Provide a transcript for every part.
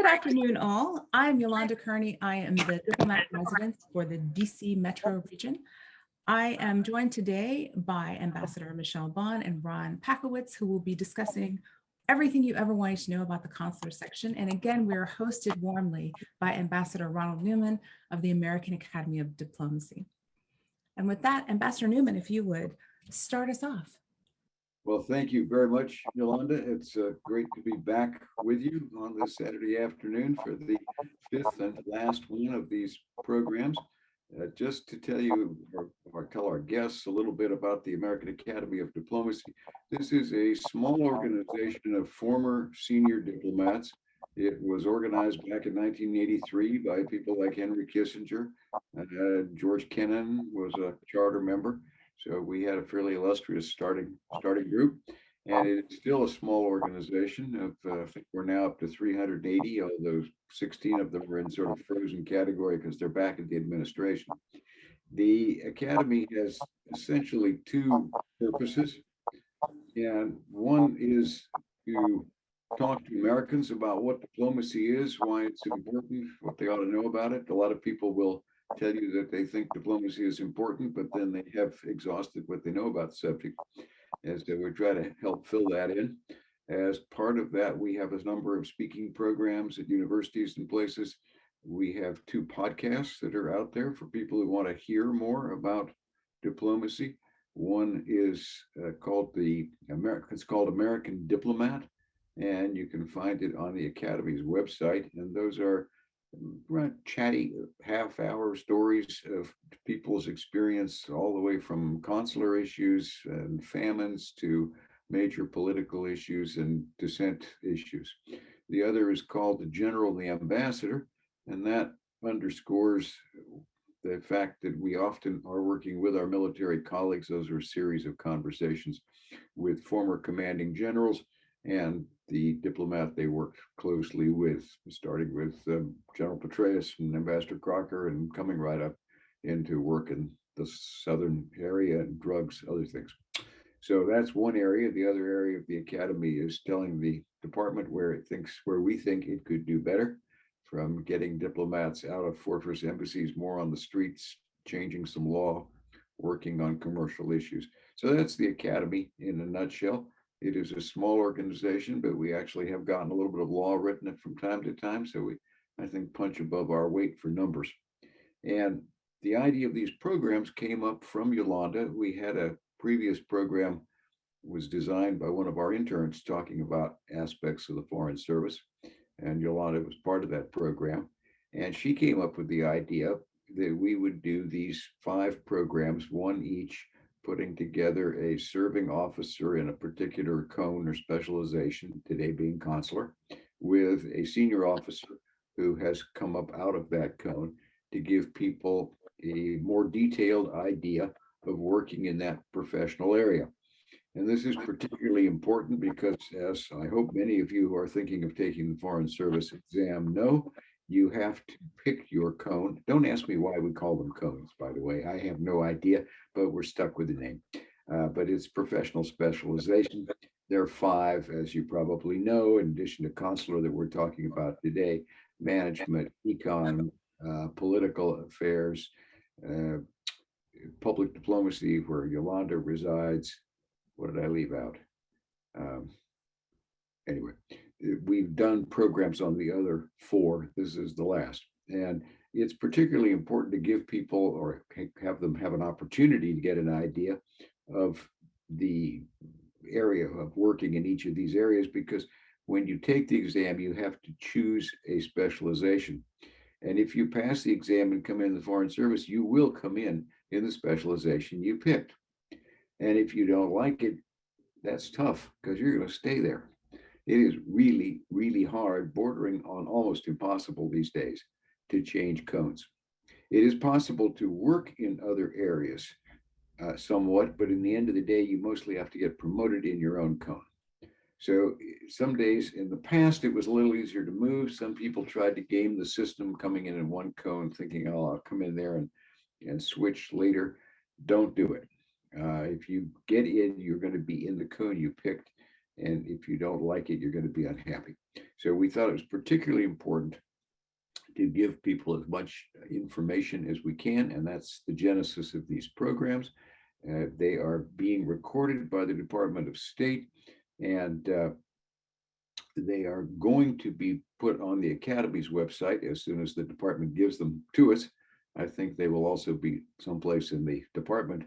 Good afternoon, all. I'm Yolanda Kearney. I am the Diplomat resident for the DC Metro region. I am joined today by Ambassador Michele Thoren and Ron Packowitz, who will be discussing everything you ever wanted to know about the consular section. And again, we are hosted warmly by Ambassador Ronald Newman of the American Academy of Diplomacy. And with that, Ambassador Newman, if you would start us off. Well, thank you very much, Yolanda. It's great to be back with you on this Saturday afternoon for the fifth and last one of these programs. Just to tell you or tell our guests a little bit about the American Academy of Diplomacy. This is a small organization of former senior diplomats. It was organized back in 1983 by people like Henry Kissinger. George Kennan was a charter member. So we had a fairly illustrious starting group, and it's still a small organization. I think we're now up to 380, although 16 of them are in sort of frozen category because they're back at the administration. The Academy has essentially two purposes, and one is to talk to Americans about what diplomacy is, why it's important, what they ought to know about it. A lot of people will tell you that they think diplomacy is important, but then they have exhausted what they know about the subject. As we try to help fill that in. As part of that, we have a number of speaking programs at universities and places. We have two podcasts that are out there for people who want to hear more about diplomacy. One is called American Diplomat, and you can find it on the Academy's website. And those are chatty half-hour stories of people's experience all the way from consular issues and famines to major political issues and dissent issues. The other is called The General and the Ambassador, and that underscores the fact that we often are working with our military colleagues. Those are a series of conversations with former commanding generals and the diplomat they worked closely with, starting with General Petraeus and Ambassador Crocker and coming right up into work in the southern area and drugs, other things. So that's one area. The other area of the Academy is telling the department where we think it could do better, from getting diplomats out of fortress embassies, more on the streets, changing some law, working on commercial issues. So that's the Academy in a nutshell. It is a small organization, but we actually have gotten a little bit of law written from time to time. So we, I think, punch above our weight for numbers. And the idea of these programs came up from Yolanda. We had a previous program was designed by one of our interns talking about aspects of the Foreign Service. And Yolanda was part of that program. And she came up with the idea that we would do these 5 programs, one each, putting together a serving officer in a particular cone or specialization, today being consular, with a senior officer who has come up out of that cone to give people a more detailed idea of working in that professional area. And this is particularly important because, as I hope many of you who are thinking of taking the Foreign Service exam know, you have to pick your cone. Don't ask me why we call them cones, by the way. I have no idea, but we're stuck with the name. But it's professional specialization. There are 5, as you probably know, in addition to consular that we're talking about today: management, econ, political affairs, public diplomacy, where Yolanda resides. What did I leave out? Anyway, we've done programs on the other 4. This is the last. And it's particularly important to give people, or have them have an opportunity to get an idea of the area of working in each of these areas, because when you take the exam, you have to choose a specialization. And if you pass the exam and come in the Foreign Service, you will come in the specialization you picked. And if you don't like it, that's tough, because you're going to stay there. It is really, really hard, bordering on almost impossible these days, to change cones. It is possible to work in other areas somewhat, but in the end of the day, you mostly have to get promoted in your own cone. So some days in the past, it was a little easier to move. Some people tried to game the system, coming in one cone, thinking, oh, I'll come in there and switch later. Don't do it. If you get in, you're going to be in the cone you picked. And if you don't like it, you're going to be unhappy. So we thought it was particularly important to give people as much information as we can. And that's the genesis of these programs. They are being recorded by the Department of State, and they are going to be put on the Academy's website as soon as the department gives them to us. I think they will also be someplace in the department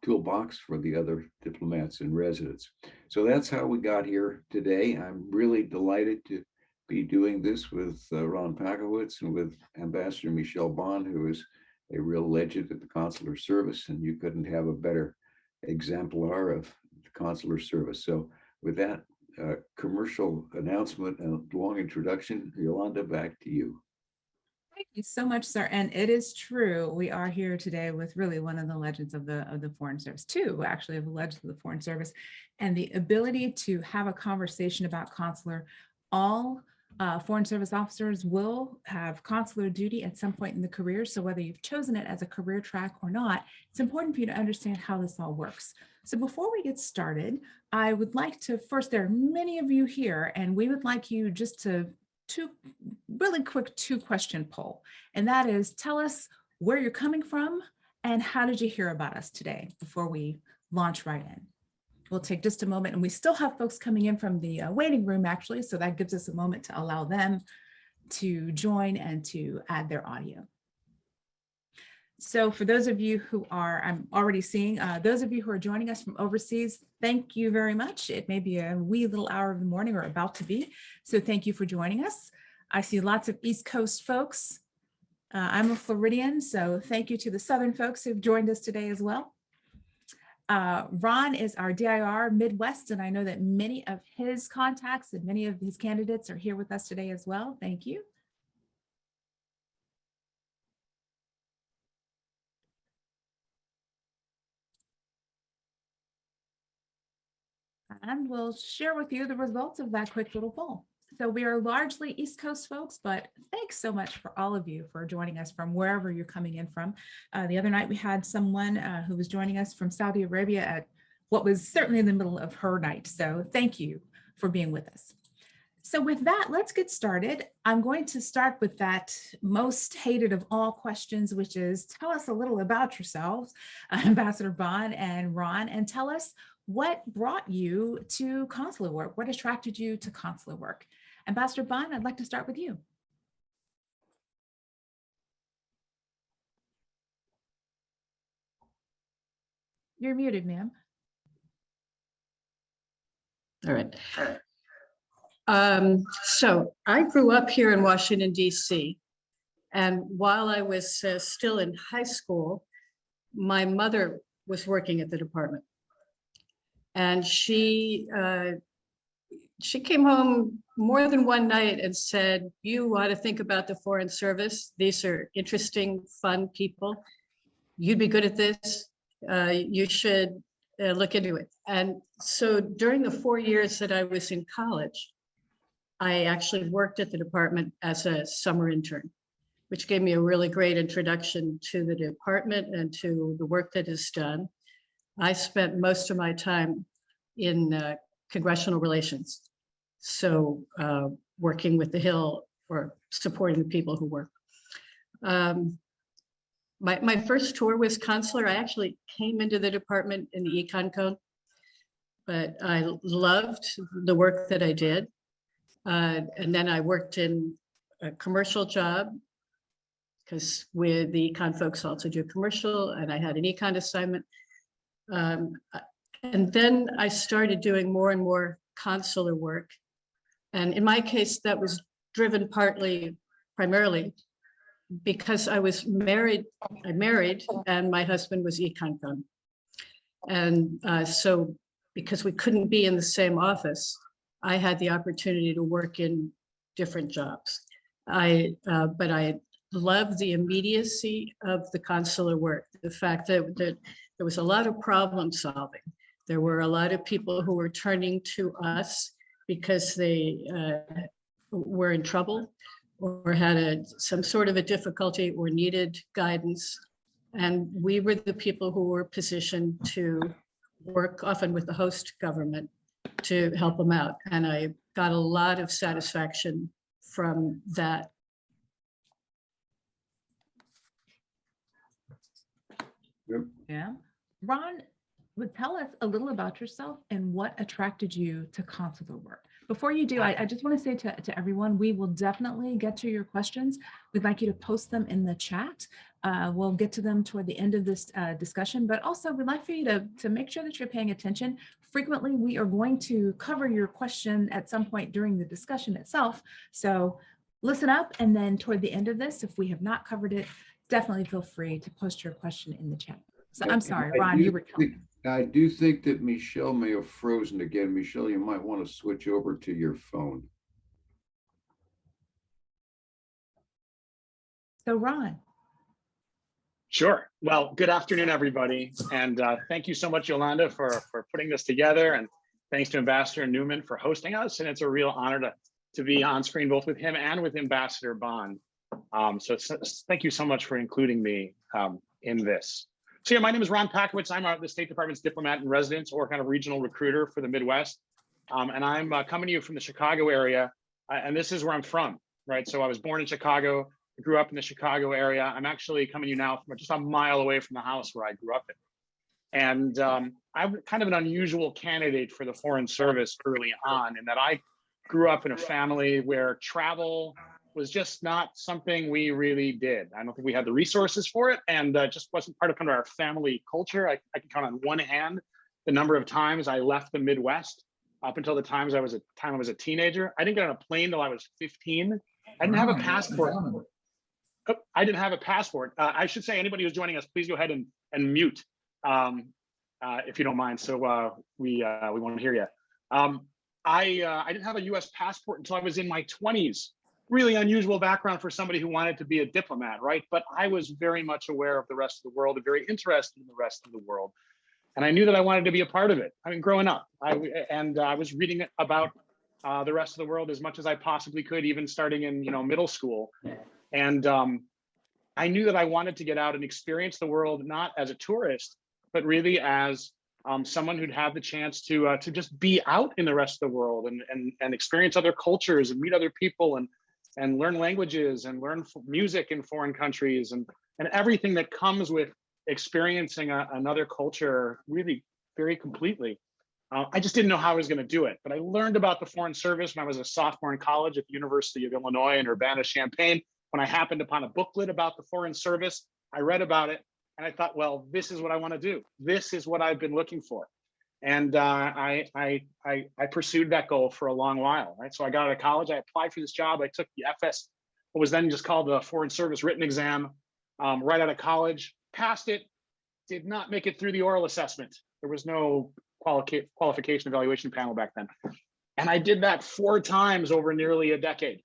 toolbox for the other diplomats and residents. So that's how we got here today. I'm really delighted to be doing this with Ron Packowitz and with Ambassador Michele Thoren, who is a real legend at the consular service, and you couldn't have a better exemplar of the consular service. So with that commercial announcement and long introduction, Yolanda, back to you. Thank you so much, sir. And it is true. We are here today with really one of the legends of the Foreign Service, two actually of the legends of the Foreign Service, and the ability to have a conversation about consular. All Foreign Service officers will have consular duty at some point in the career. So whether you've chosen it as a career track or not, it's important for you to understand how this all works. So before we get started, I would like to first, there are many of you here, and we would like you just to really quick two-question poll. And that is, tell us where you're coming from and how did you hear about us today before we launch right in. We'll take just a moment, and we still have folks coming in from the waiting room actually, so that gives us a moment to allow them to join and to add their audio. So for those of you who are, I'm already seeing, those of you who are joining us from overseas, thank you very much. It may be a wee little hour of the morning or about to be, so thank you for joining us. I see lots of East Coast folks. I'm a Floridian, so thank you to the Southern folks who've joined us today as well. Ron is our DIR Midwest, and I know that many of his contacts and many of his candidates are here with us today as well. Thank you. And we'll share with you the results of that quick little poll. So we are largely East Coast folks, but thanks so much for all of you for joining us from wherever you're coming in from. The other night we had someone who was joining us from Saudi Arabia at what was certainly in the middle of her night. So thank you for being with us. So with that, let's get started. I'm going to start with that most hated of all questions, which is tell us a little about yourselves, Ambassador Thoren and Ron, and tell us what brought you to consular work? What attracted you to consular work? Ambassador Thoren, I'd like to start with you. You're muted, ma'am. All right. So I grew up here in Washington, D.C. And while I was still in high school, my mother was working at the department. And she came home more than one night and said, you ought to think about the Foreign Service. These are interesting, fun people. You'd be good at this. You should look into it. And so during the 4 years that I was in college, I actually worked at the department as a summer intern, which gave me a really great introduction to the department and to the work that is done. I spent most of my time in congressional relations. So working with the Hill or supporting the people who work. My first tour was consular. I actually came into the department in the Econ Code, but I loved the work that I did. And then I worked in a commercial job because with the econ folks also do commercial, and I had an econ assignment. And then I started doing more and more consular work. And in my case, that was driven primarily because I was married. I married and my husband was econ con. And so because we couldn't be in the same office, I had the opportunity to work in different jobs. But I love the immediacy of the consular work. The fact that there was a lot of problem solving. There were a lot of people who were turning to us because they were in trouble or had some sort of a difficulty or needed guidance. And we were the people who were positioned to work often with the host government to help them out. And I got a lot of satisfaction from that. Yeah. Ron, tell us a little about yourself and what attracted you to consular work. Before you do, I just want to say to everyone, we will definitely get to your questions. We'd like you to post them in the chat. We'll get to them toward the end of this discussion, but also we'd like for you to make sure that you're paying attention. Frequently, we are going to cover your question at some point during the discussion itself. So listen up, and then toward the end of this, if we have not covered it, definitely feel free to post your question in the chat. So I'm sorry, Ron, you were telling us. I do think that Michele may have frozen again. Michele, you might want to switch over to your phone. So Ron. Sure. Well, good afternoon, everybody. And thank you so much, Yolanda, for putting this together. And thanks to Ambassador Newman for hosting us. And it's a real honor to be on screen, both with him and with Ambassador Bond. So thank you so much for including me in this. So yeah, my name is Ron Packowitz. I'm the State Department's diplomat in residence, or kind of regional recruiter for the Midwest. And I'm coming to you from the Chicago area. And this is where I'm from, right? So I was born in Chicago. I grew up in the Chicago area. I'm actually coming to you now from just a mile away from the house where I grew up in. And I'm kind of an unusual candidate for the Foreign Service early on, in that I grew up in a family where travel was just not something we really did. I don't think we had the resources for it, and just wasn't part of kind of our family culture. I can count on one hand the number of times I left the Midwest up until the time I was a teenager. I didn't get on a plane till I was 15. I didn't have a passport. I didn't have a passport. I should say, anybody who's joining us, please go ahead and mute if you don't mind. So we won't hear you. I didn't have a U.S. passport until I was in my 20s. Really unusual background for somebody who wanted to be a diplomat, right? But I was very much aware of the rest of the world and very interested in the rest of the world. And I knew that I wanted to be a part of it. I mean, growing up, I was reading about the rest of the world as much as I possibly could, even starting in middle school. And I knew that I wanted to get out and experience the world, not as a tourist, but really as someone who'd have the chance to just be out in the rest of the world and experience other cultures and meet other people and learn languages and learn music in foreign countries and everything that comes with experiencing another culture really very completely. I just didn't know how I was going to do it, but I learned about the Foreign Service when I was a sophomore in college at the University of Illinois in Urbana-Champaign. When I happened upon a booklet about the Foreign Service, I read about it and I thought, well, this is what I want to do. This is what I've been looking for. And I pursued that goal for a long while, right? So I got out of college, I applied for this job. I took the what was then just called the Foreign Service written exam right out of college, passed it, did not make it through the oral assessment. There was no qualification evaluation panel back then. And I did that 4 times over nearly a decade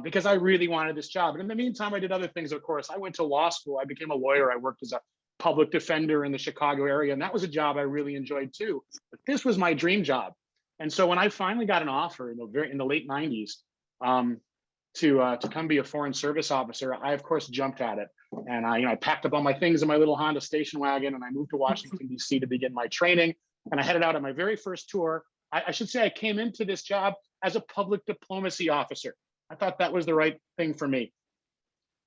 because I really wanted this job. And in the meantime, I did other things, of course. I went to law school. I became a lawyer. I worked as a public defender in the Chicago area. And that was a job I really enjoyed too. But this was my dream job. And so when I finally got an offer in the late 90s to come be a Foreign Service officer, I, of course, jumped at it. And I packed up all my things in my little Honda station wagon and I moved to Washington, D.C. to begin my training. And I headed out on my very first tour. I should say I came into this job as a public diplomacy officer. I thought that was the right thing for me.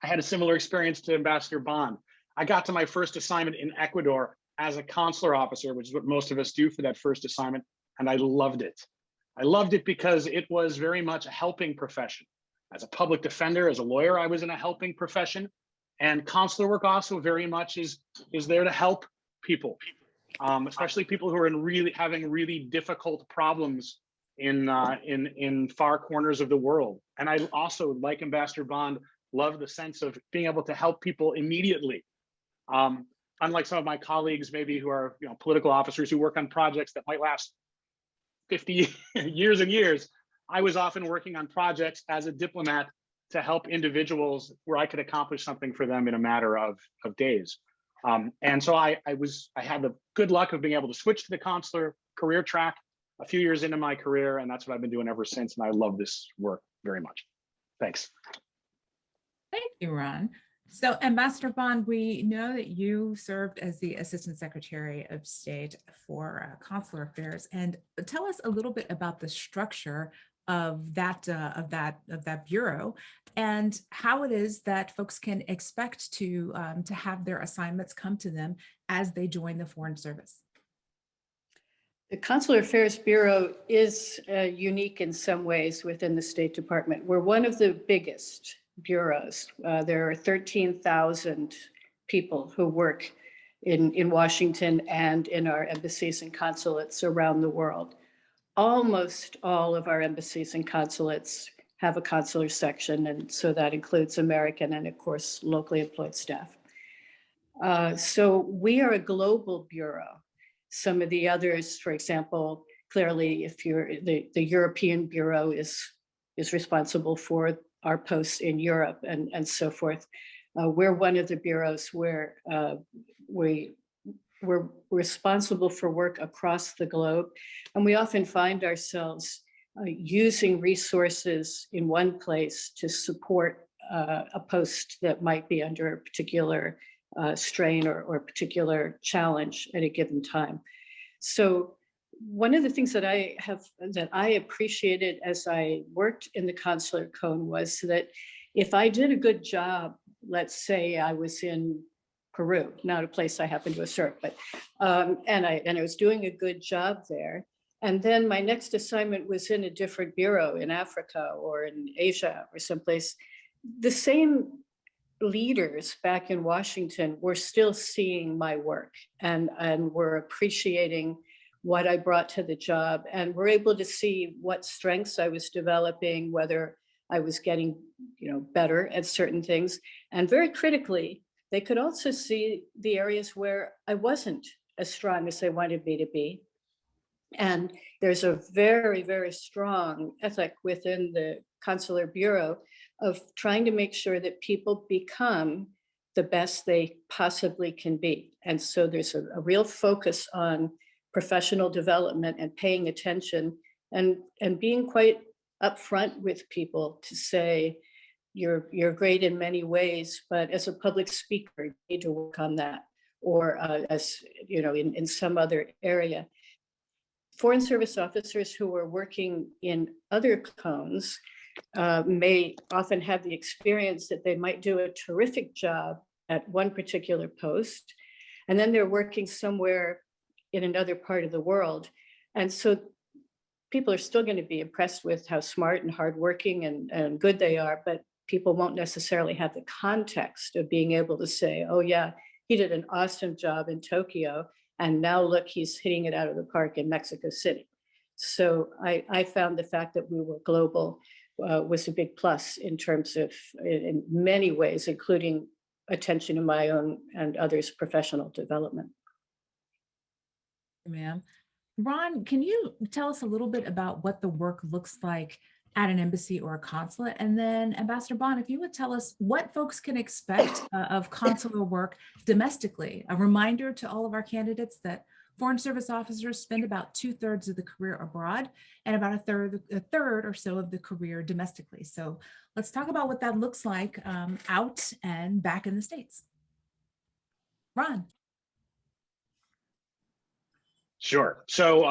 I had a similar experience to Ambassador Bond. I got to my first assignment in Ecuador as a consular officer, which is what most of us do for that first assignment, and I loved it. I loved it because it was very much a helping profession. As a public defender, as a lawyer, I was in a helping profession, and consular work also very much is there to help people, especially people who are having really difficult problems in far corners of the world. And I also, like Ambassador Bond, love the sense of being able to help people immediately. Unlike some of my colleagues, maybe who are political officers who work on projects that might last 50 years and years, I was often working on projects as a diplomat to help individuals where I could accomplish something for them in a matter of days. And so I had the good luck of being able to switch to the consular career track a few years into my career, and that's what I've been doing ever since. And I love this work very much. Thanks. Thank you, Ron. So Ambassador Bond, we know that you served as the Assistant Secretary of State for Consular Affairs, and tell us a little bit about the structure of that bureau and how it is that folks can expect to have their assignments come to them as they join the Foreign Service. The Consular Affairs Bureau is unique in some ways within the State Department. We're one of the biggest bureaus. There are 13,000 people who work in Washington and in our embassies and consulates around the world. Almost all of our embassies and consulates have a consular section, and so that includes American and, of course, locally employed staff. So we are a global bureau. Some of the others, for example, clearly, if you're the European Bureau is responsible for our posts in Europe and so forth. We're one of the bureaus where we're responsible for work across the globe, and we often find ourselves using resources in one place to support a post that might be under a particular strain or particular challenge at a given time. So one of the things that I appreciated as I worked in the consular cone was that if I did a good job, let's say I was in Peru, not a place I happen to have served, but and I was doing a good job there. And then my next assignment was in a different bureau in Africa or in Asia or someplace. The same leaders back in Washington were still seeing my work and were appreciating what I brought to the job, and were able to see what strengths I was developing, whether I was getting, better at certain things. And very critically, they could also see the areas where I wasn't as strong as they wanted me to be. And there's a very, very strong ethic within the Consular Bureau of trying to make sure that people become the best they possibly can be. And so there's a real focus on professional development and paying attention and being quite upfront with people to say, you're great in many ways, but as a public speaker, you need to work on that. Or as in some other area. Foreign Service officers who are working in other cones may often have the experience that they might do a terrific job at one particular post, and then they're working somewhere in another part of the world. And so people are still going to be impressed with how smart and hardworking and good they are, but people won't necessarily have the context of being able to say, oh yeah, he did an awesome job in Tokyo, and now look, he's hitting it out of the park in Mexico City. So I found the fact that we were global was a big plus in terms of, in many ways, including attention to my own and others' professional development. Ma'am. Ron, can you tell us a little bit about what the work looks like at an embassy or a consulate? And then Ambassador Bond, if you would tell us what folks can expect of consular work domestically. A reminder to all of our candidates that Foreign Service officers spend about 2/3 of the career abroad and about a third or so of the career domestically. So let's talk about what that looks like out and back in the States. Ron. Sure. So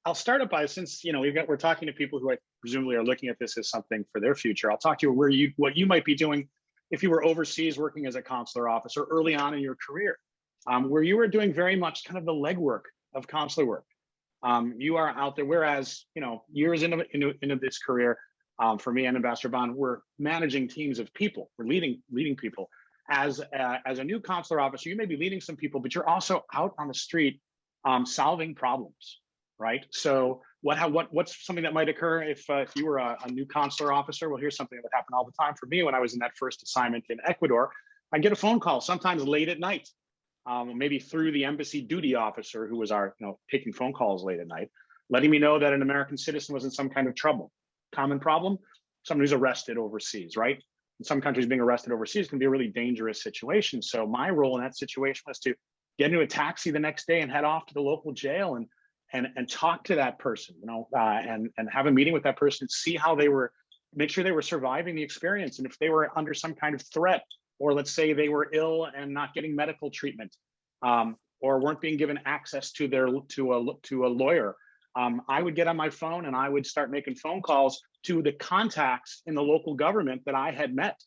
I'll start it by, since we're talking to people who I presumably are looking at this as something for their future. I'll talk to you what you might be doing if you were overseas working as a consular officer early on in your career, where you were doing very much kind of the legwork of consular work. You are out there, whereas years into this career, for me and Ambassador Bond, we're managing teams of people. We're leading people. As a new consular officer, you may be leading some people, but you're also out on the street solving problems, right? So what's something that might occur if you were a new consular officer? Well, here's something that would happen all the time for me when I was in that first assignment in Ecuador. I'd get a phone call, sometimes late at night, maybe through the embassy duty officer who was taking phone calls late at night, letting me know that an American citizen was in some kind of trouble. Common problem, someone who's arrested overseas, right? In some countries, being arrested overseas can be a really dangerous situation. So my role in that situation was to get into a taxi the next day and head off to the local jail and talk to that person, and have a meeting with that person and see how make sure they were surviving the experience. And if they were under some kind of threat or let's say they were ill and not getting medical treatment, or weren't being given access to a lawyer, I would get on my phone and I would start making phone calls to the contacts in the local government that I had met,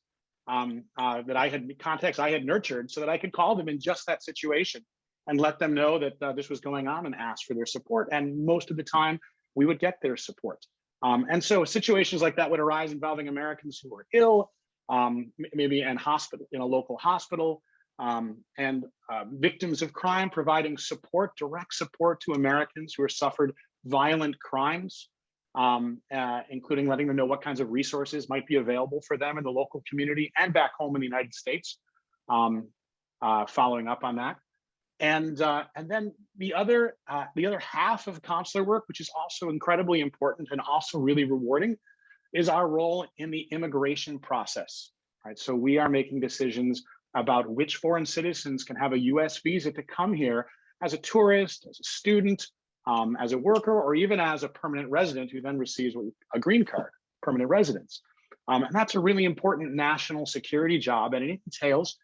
contacts I had nurtured, so that I could call them in just that situation and let them know that this was going on and ask for their support. And most of the time, we would get their support. And so situations like that would arise involving Americans who are ill, maybe in a local hospital, and victims of crime, providing support, direct support to Americans who have suffered violent crimes, including letting them know what kinds of resources might be available for them in the local community and back home in the United States, following up on that. And then the other half of consular work, which is also incredibly important and also really rewarding, is our role in the immigration process. Right? So we are making decisions about which foreign citizens can have a U.S. visa to come here as a tourist, as a student, as a worker, or even as a permanent resident who then receives a green card, permanent residence. And that's a really important national security job, and it entails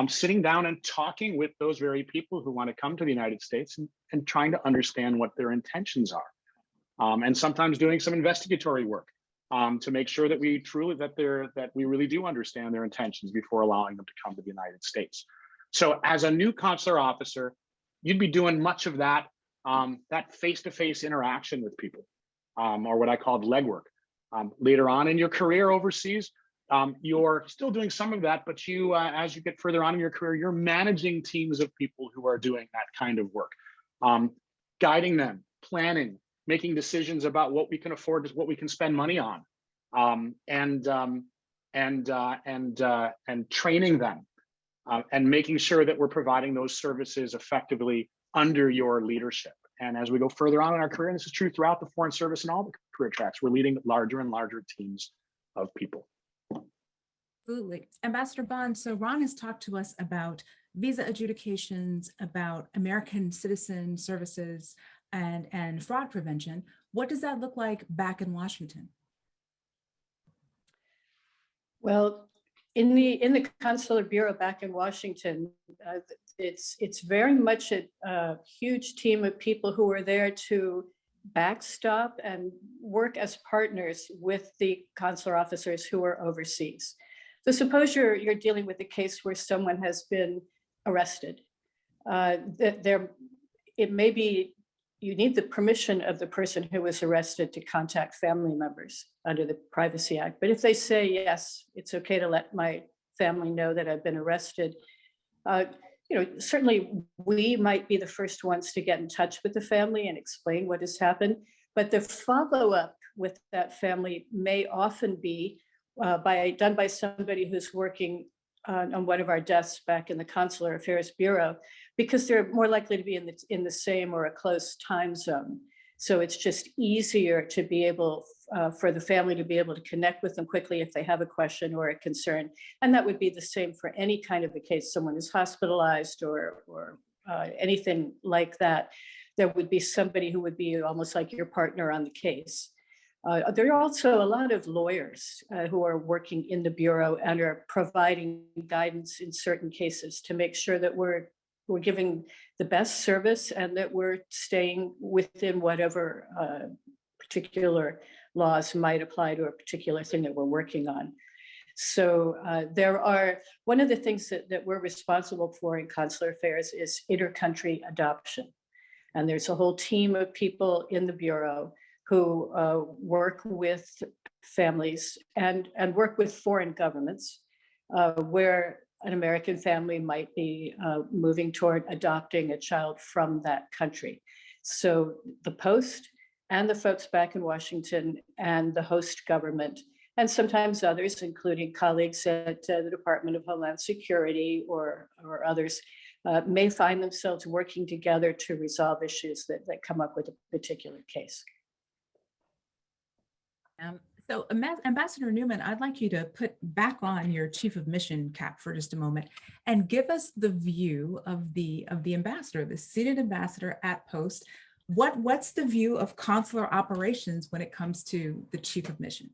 sitting down and talking with those very people who want to come to the United States and trying to understand what their intentions are, and sometimes doing some investigatory work to make sure that we really do understand their intentions before allowing them to come to the United States. So as a new consular officer, you'd be doing much of that face-to-face interaction with people, or what I called legwork. Later on in your career overseas, you're still doing some of that, but you, as you get further on in your career, you're managing teams of people who are doing that kind of work, guiding them, planning, making decisions about what we can afford, what we can spend money on, and training them, and making sure that we're providing those services effectively under your leadership. And as we go further on in our career, and this is true throughout the Foreign Service and all the career tracks, we're leading larger and larger teams of people. Absolutely. Ambassador Bond, so Ron has talked to us about visa adjudications, about American citizen services, and fraud prevention. What does that look like back in Washington? Well, in the Consular Bureau back in Washington, it's very much a huge team of people who are there to backstop and work as partners with the consular officers who are overseas. So suppose you're dealing with a case where someone has been arrested. It may be you need the permission of the person who was arrested to contact family members under the Privacy Act. But if they say, yes, it's okay to let my family know that I've been arrested, certainly we might be the first ones to get in touch with the family and explain what has happened. But the follow-up with that family may often be done by somebody who's working on one of our desks back in the Consular Affairs Bureau, because they're more likely to be in the same or a close time zone. So it's just easier to be able for the family to be able to connect with them quickly if they have a question or a concern. And that would be the same for any kind of a case. Someone is hospitalized or anything like that. There would be somebody who would be almost like your partner on the case. There are also a lot of lawyers who are working in the Bureau and are providing guidance in certain cases to make sure that we're giving the best service and that we're staying within whatever particular laws might apply to a particular thing that we're working on. So one of the things that we're responsible for in consular affairs is inter-country adoption. And there's a whole team of people in the Bureau who work with families and work with foreign governments where an American family might be moving toward adopting a child from that country. So the Post and the folks back in Washington and the host government, and sometimes others, including colleagues at the Department of Homeland Security or others, may find themselves working together to resolve issues that come up with a particular case. So Ambassador Newman, I'd like you to put back on your Chief of Mission cap for just a moment and give us the view of the ambassador, the seated ambassador at Post. What's the view of consular operations when it comes to the Chief of Mission?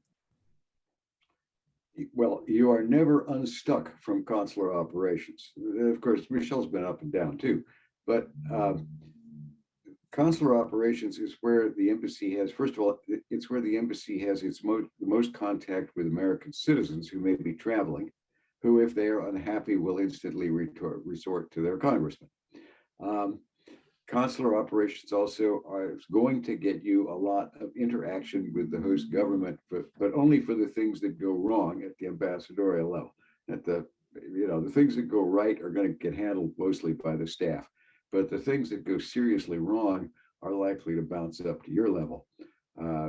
Well, You are never unstuck from consular operations. Of course, Michelle's been up and down too, but consular operations is where the embassy has, first of all, it's where the embassy has its the most contact with American citizens who may be traveling, who, if they are unhappy, will instantly resort to their congressman. Consular operations also are going to get you a lot of interaction with the host government, but only for the things that go wrong at the ambassadorial level. At the things that go right are going to get handled mostly by the staff, but the things that go seriously wrong are likely to bounce up to your level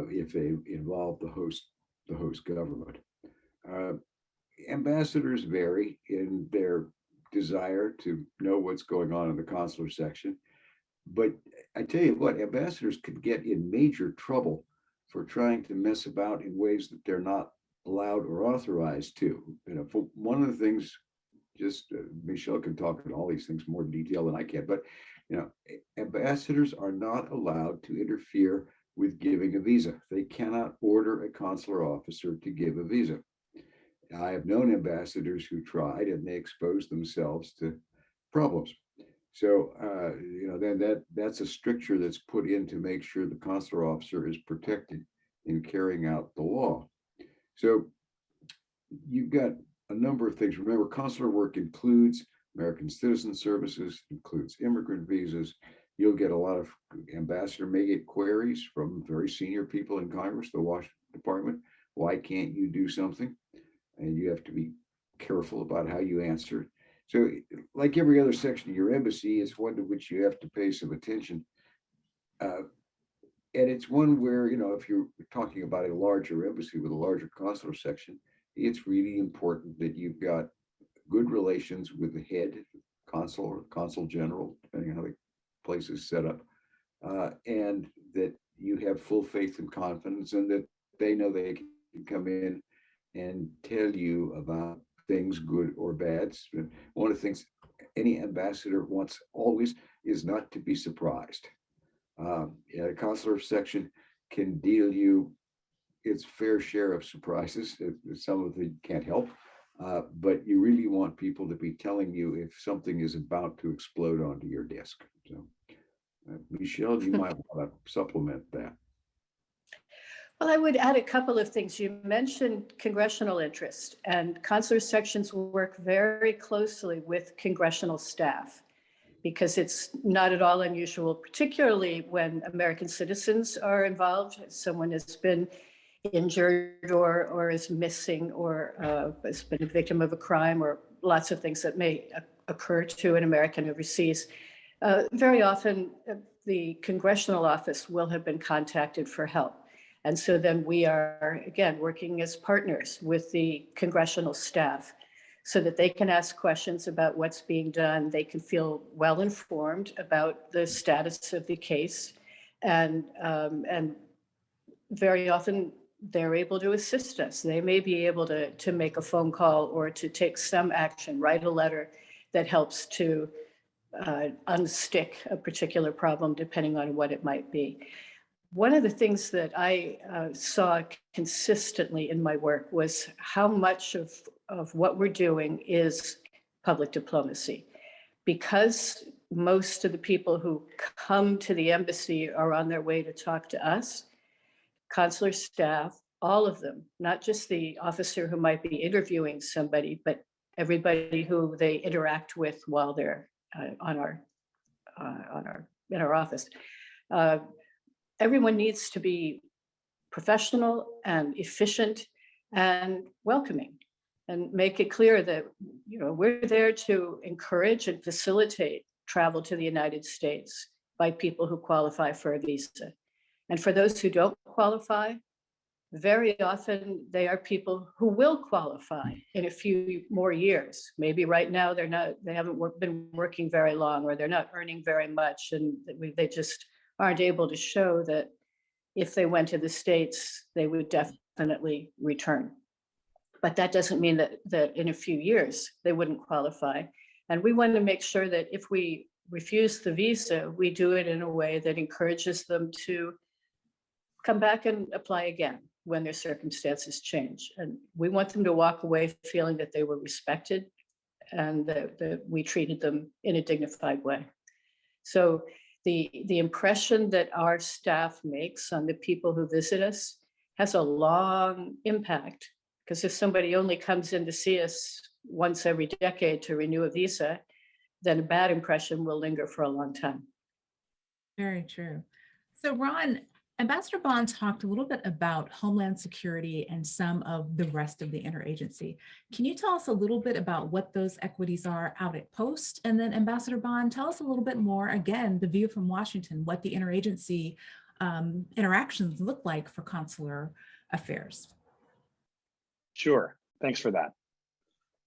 if they involve the host government. Ambassadors vary in their desire to know what's going on in the consular section. But I tell you what, ambassadors could get in major trouble for trying to mess about in ways that they're not allowed or authorized to. For one of the things, just Michelle can talk about all these things more in detail than I can, but ambassadors are not allowed to interfere with giving a visa. They cannot order a consular officer to give a visa. I have known ambassadors who tried and they exposed themselves to problems. So, then that's a stricture that's put in to make sure the consular officer is protected in carrying out the law. So you've got a number of things. Remember, consular work includes American citizen services, includes immigrant visas. You'll get a lot of, ambassador may get queries from very senior people in Congress, the Washington Department. Why can't you do something? And you have to be careful about how you answer it. So like every other section of your embassy, it's one to which you have to pay some attention. And it's one where, if you're talking about a larger embassy with a larger consular section, it's really important that you've got good relations with the head consul or consul general, depending on how the place is set up, and that you have full faith and confidence and that they know they can come in and tell you about things, good or bad. One of the things any ambassador wants always is not to be surprised. A consular section can deal you its fair share of surprises. Some of it can't help, but you really want people to be telling you if something is about to explode onto your desk. So, Michelle, you might want to supplement that. Well, I would add a couple of things. You mentioned congressional interest, and consular sections work very closely with congressional staff because it's not at all unusual, particularly when American citizens are involved. Someone has been injured or is missing or has been a victim of a crime or lots of things that may occur to an American overseas. Very often, the congressional office will have been contacted for help. And so then we are, again, working as partners with the congressional staff so that they can ask questions about what's being done. They can feel well informed about the status of the case. And very often they're able to assist us. They may be able to make a phone call or to take some action, write a letter that helps to unstick a particular problem, depending on what it might be. One of the things that I saw consistently in my work was how much of what we're doing is public diplomacy. Because most of the people who come to the embassy are on their way to talk to us, consular staff, all of them, not just the officer who might be interviewing somebody, but everybody who they interact with while they're in our office. Everyone needs to be professional and efficient and welcoming, and make it clear that we're there to encourage and facilitate travel to the United States by people who qualify for a visa. And for those who don't qualify, very often they are people who will qualify in a few more years. Maybe right now they haven't been working very long, or they're not earning very much, and they just aren't able to show that if they went to the States, they would definitely return. But that doesn't mean that in a few years they wouldn't qualify. And we want to make sure that if we refuse the visa, we do it in a way that encourages them to come back and apply again. when their circumstances change. And we want them to walk away feeling that they were respected and that we treated them in a dignified way. So the impression that our staff makes on the people who visit us has a long impact, because if somebody only comes in to see us once every decade to renew a visa, then a bad impression will linger for a long time. Very true. So Ron, Ambassador Bond talked a little bit about Homeland Security and some of the rest of the interagency. Can you tell us a little bit about what those equities are out at post? And then Ambassador Bond, tell us a little bit more, again, the view from Washington, what the interagency interactions look like for consular affairs. Sure, thanks for that.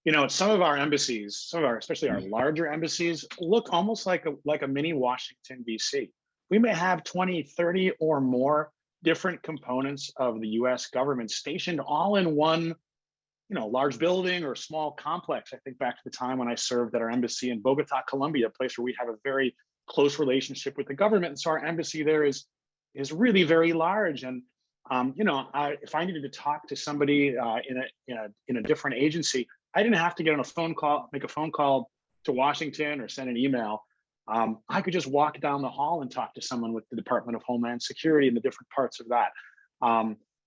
You know, some of our embassies, especially our larger embassies, look almost like a mini Washington, D.C. We may have 20, 30 or more different components of the US government stationed all in one, large building or small complex. I think back to the time when I served at our embassy in Bogota, Colombia, a place where we have a very close relationship with the government. And so our embassy there is really very large. And if I needed to talk to somebody in a different agency, I didn't have to make a phone call to Washington or send an email. I could just walk down the hall and talk to someone with the Department of Homeland Security and the different parts of that,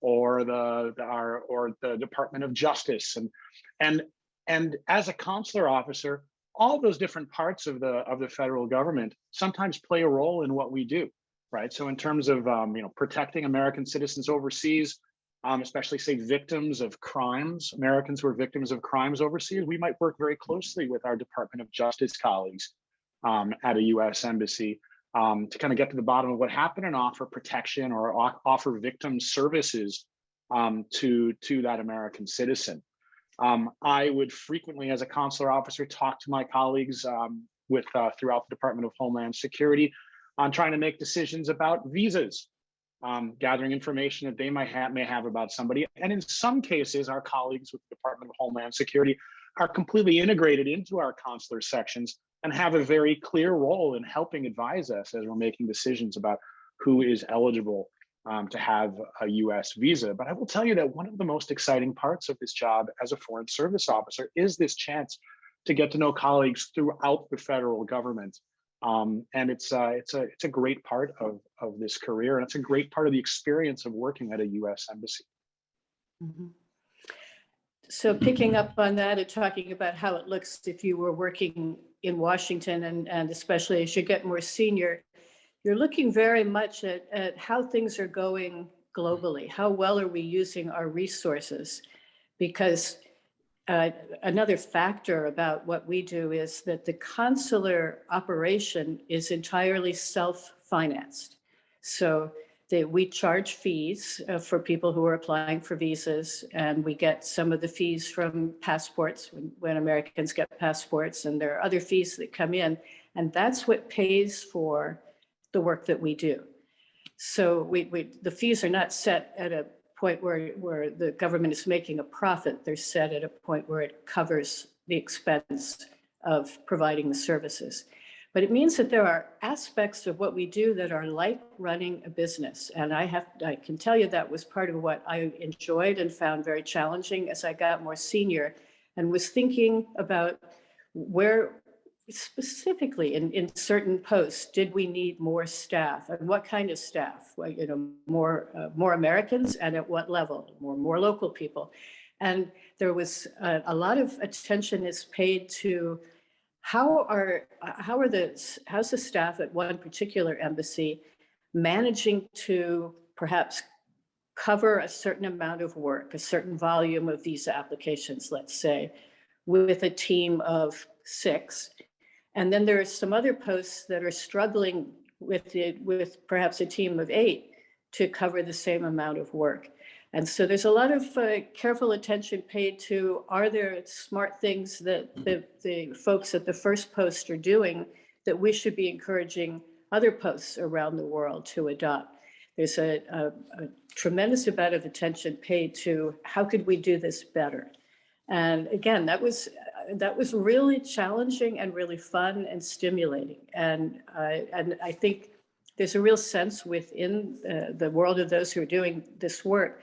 or the Department of Justice, and as a consular officer, all those different parts of the federal government sometimes play a role in what we do, right? So in terms of protecting American citizens overseas, especially say victims of crimes, Americans who are victims of crimes overseas, we might work very closely with our Department of Justice colleagues at a US embassy to kind of get to the bottom of what happened and offer protection or offer victim services to that American citizen. I would frequently, as a consular officer, talk to my colleagues throughout the Department of Homeland Security on trying to make decisions about visas, gathering information that they may have about somebody. And in some cases, our colleagues with the Department of Homeland Security are completely integrated into our consular sections and have a very clear role in helping advise us as we're making decisions about who is eligible to have a US visa. But I will tell you that one of the most exciting parts of this job as a Foreign Service officer is this chance to get to know colleagues throughout the federal government. And it's a great part of this career, and it's a great part of the experience of working at a US embassy. Mm-hmm. So picking up on that and talking about how it looks if you were working in Washington, and especially as you get more senior, you're looking very much at how things are going globally. How well are we using our resources? Because another factor about what we do is that the consular operation is entirely self-financed. So we charge fees for people who are applying for visas, and we get some of the fees from passports when Americans get passports, and there are other fees that come in, and that's what pays for the work that we do. So the fees are not set at a point where the government is making a profit. They're set at a point where it covers the expense of providing the services. But it means that there are aspects of what we do that are like running a business. And I can tell you that was part of what I enjoyed and found very challenging as I got more senior and was thinking about where specifically in certain posts did we need more staff, and what kind of staff? Well, more Americans, and at what level? More local people. And there was a lot of attention is paid to how's the staff at one particular embassy managing to perhaps cover a certain amount of work, a certain volume of visa applications, let's say, with a team of 6. And then there are some other posts that are struggling with perhaps a team of 8 to cover the same amount of work. And so there's a lot of careful attention paid to, are there smart things that the folks at the first post are doing that we should be encouraging other posts around the world to adopt? There's a tremendous amount of attention paid to how could we do this better? And again, that was really challenging and really fun and stimulating. And I think there's a real sense within the world of those who are doing this work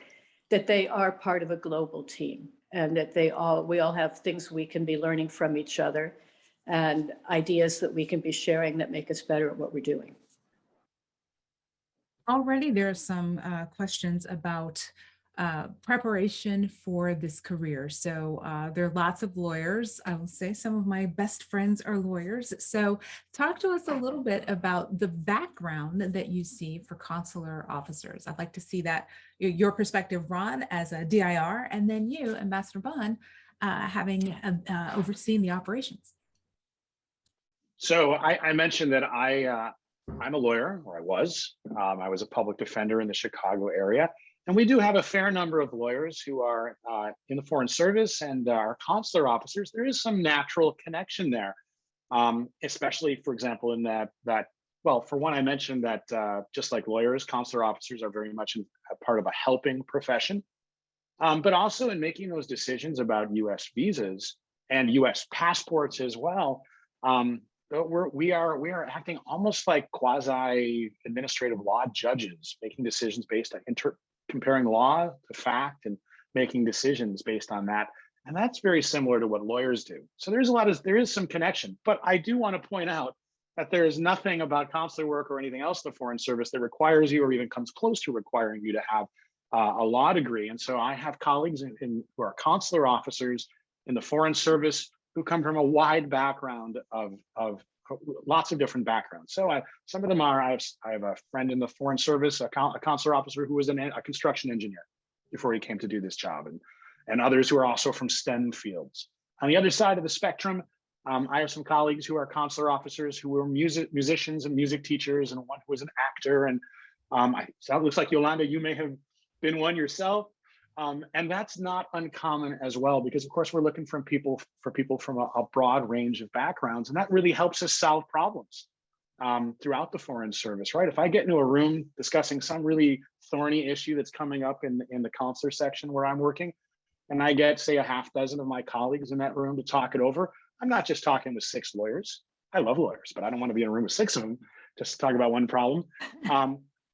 that they are part of a global team, and that we all have things we can be learning from each other and ideas that we can be sharing that make us better at what we're doing. Already there are some questions about preparation for this career. So there are lots of lawyers. I will say some of my best friends are lawyers. So talk to us a little bit about the background that you see for consular officers. I'd like to see that, your perspective, Ron, as a DIR, and then you, Ambassador Bond, having overseen the operations. So I mentioned that I'm a lawyer, or I was. I was a public defender in the Chicago area. And we do have a fair number of lawyers who are in the Foreign Service and are consular officers. There is some natural connection there, especially, for example, in that well, for one, I mentioned that just like lawyers, consular officers are very much a part of a helping profession, but also in making those decisions about U.S. visas and U.S. passports as well. We are acting almost like quasi administrative law judges, making decisions based on comparing law to fact and making decisions based on that. And that's very similar to what lawyers do. So there is some connection, but I do want to point out that there is nothing about consular work or anything else in the Foreign Service that requires you or even comes close to requiring you to have a law degree. And so I have colleagues who are consular officers in the Foreign Service who come from a wide background of lots of different backgrounds. So some of them are, I have a friend in the Foreign Service, a consular officer who was a construction engineer before he came to do this job, and others who are also from STEM fields. On the other side of the spectrum, I have some colleagues who are consular officers who were musicians and music teachers, and one who was an actor. And so it looks like, Yolanda, you may have been one yourself. And that's not uncommon as well, because of course we're looking for people from a broad range of backgrounds, and that really helps us solve problems throughout the Foreign Service, right? If I get into a room discussing some really thorny issue that's coming up in the consular section where I'm working, and I get, say, a half dozen of my colleagues in that room to talk it over, I'm not just talking with 6 lawyers. I love lawyers, but I don't want to be in a room with 6 of them just to talk about one problem.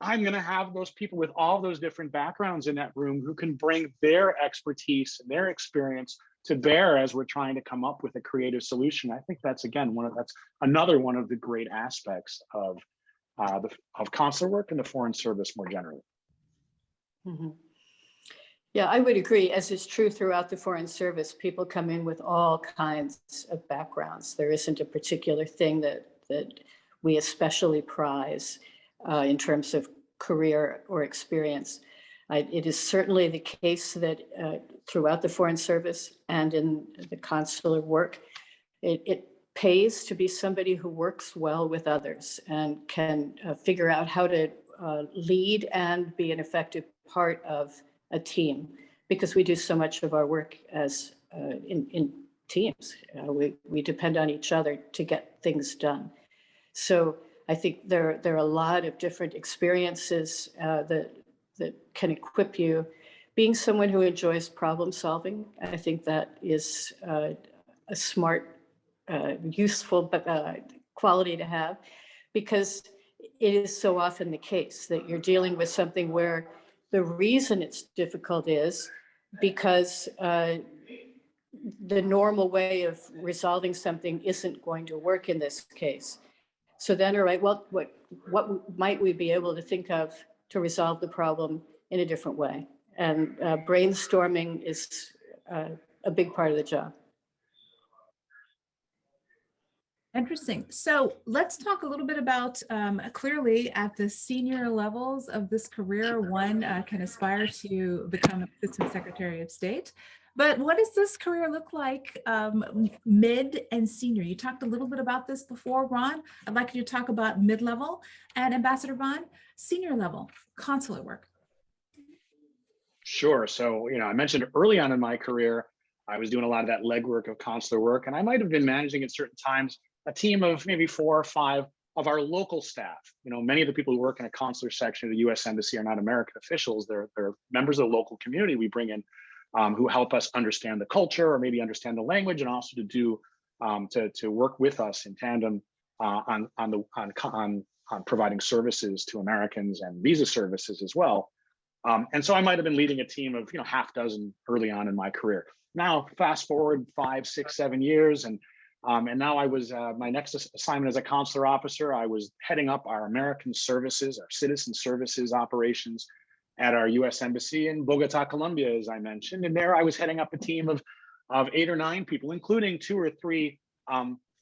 I'm going to have those people with all those different backgrounds in that room who can bring their expertise and their experience to bear as we're trying to come up with a creative solution. I think that's, again, that's another one of the great aspects of consular work and the Foreign Service more generally. Mm-hmm. Yeah, I would agree. As is true throughout the Foreign Service, people come in with all kinds of backgrounds. There isn't a particular thing that we especially prize in terms of career or experience. It is certainly the case that throughout the Foreign Service and in the consular work, it pays to be somebody who works well with others and can figure out how to lead and be an effective part of a team, because we do so much of our work as in teams. We depend on each other to get things done. So I think there are a lot of different experiences that can equip you. Being someone who enjoys problem solving, I think that is a smart, useful quality to have, because it is so often the case that you're dealing with something where the reason it's difficult is because the normal way of resolving something isn't going to work in this case. So then, all right, well, what might we be able to think of to resolve the problem in a different way? And brainstorming is a big part of the job. Interesting. So let's talk a little bit about, clearly at the senior levels of this career, one can aspire to become Assistant Secretary of State. But what does this career look like mid and senior? You talked a little bit about this before, Ron. I'd like you to talk about mid-level, and Ambassador Bond, senior level consular work. Sure. So, I mentioned early on in my career, I was doing a lot of that legwork of consular work, and I might have been managing at certain times a team of maybe 4 or 5 of our local staff. Many of the people who work in a consular section of the U.S. Embassy are not American officials. They're members of the local community we bring in who help us understand the culture or maybe understand the language, and also to do to work with us in tandem on providing services to Americans and visa services as well. And so I might have been leading a team of half dozen early on in my career. Now, fast forward 5, 6, 7 years, and now I was my next assignment as a consular officer. I was heading up our American services, our citizen services operations at our U.S. Embassy in Bogota, Colombia, as I mentioned. And there I was heading up a team of 8 or 9 people, including 2 or 3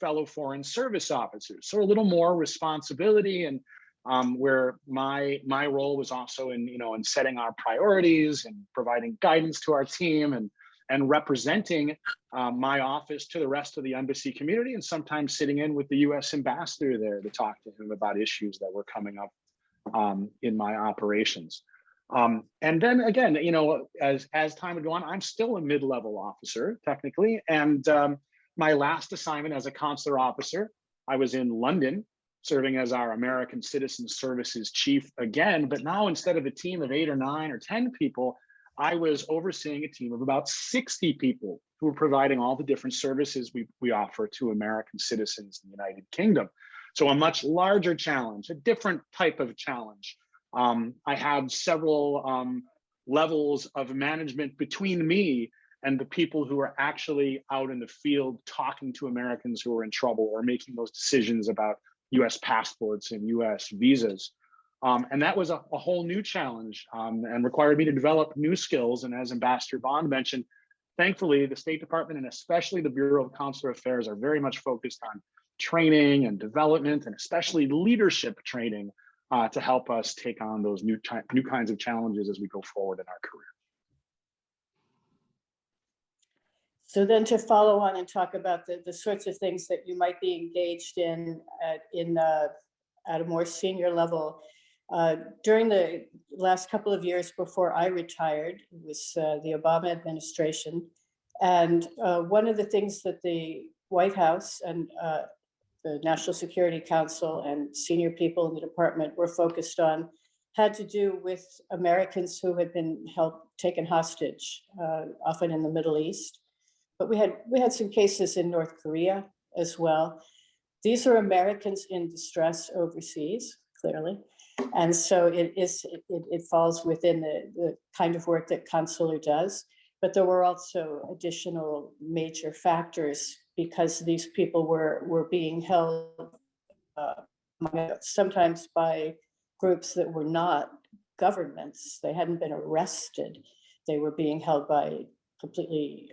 fellow foreign service officers. So a little more responsibility, and where my role was also in setting our priorities and providing guidance to our team and representing my office to the rest of the embassy community, and sometimes sitting in with the U.S. ambassador there to talk to him about issues that were coming up in my operations. And then again, as time would go on, I'm still a mid-level officer technically, and my last assignment as a consular officer, I was in London, serving as our American Citizen Services Chief again, but now instead of a team of 8 or 9 or 10 people, I was overseeing a team of about 60 people who were providing all the different services we offer to American citizens in the United Kingdom. So a much larger challenge, a different type of challenge. I had several levels of management between me and the people who are actually out in the field talking to Americans who are in trouble or making those decisions about US passports and US visas. And that was a whole new challenge and required me to develop new skills. And as Ambassador Bond mentioned, thankfully, the State Department and especially the Bureau of Consular Affairs are very much focused on training and development, and especially leadership training to help us take on those new kinds of challenges as we go forward in our career. So then to follow on and talk about the sorts of things that you might be engaged in at a more senior level. During the last couple of years before I retired, it was the Obama administration. And one of the things that the White House and the National Security Council and senior people in the department were focused on had to do with Americans who had been taken hostage, often in the Middle East. But we had some cases in North Korea as well. These are Americans in distress overseas, clearly. And so it falls within the kind of work that Consular does. But there were also additional major factors because these people were being held sometimes by groups that were not governments. They hadn't been arrested. They were being held by completely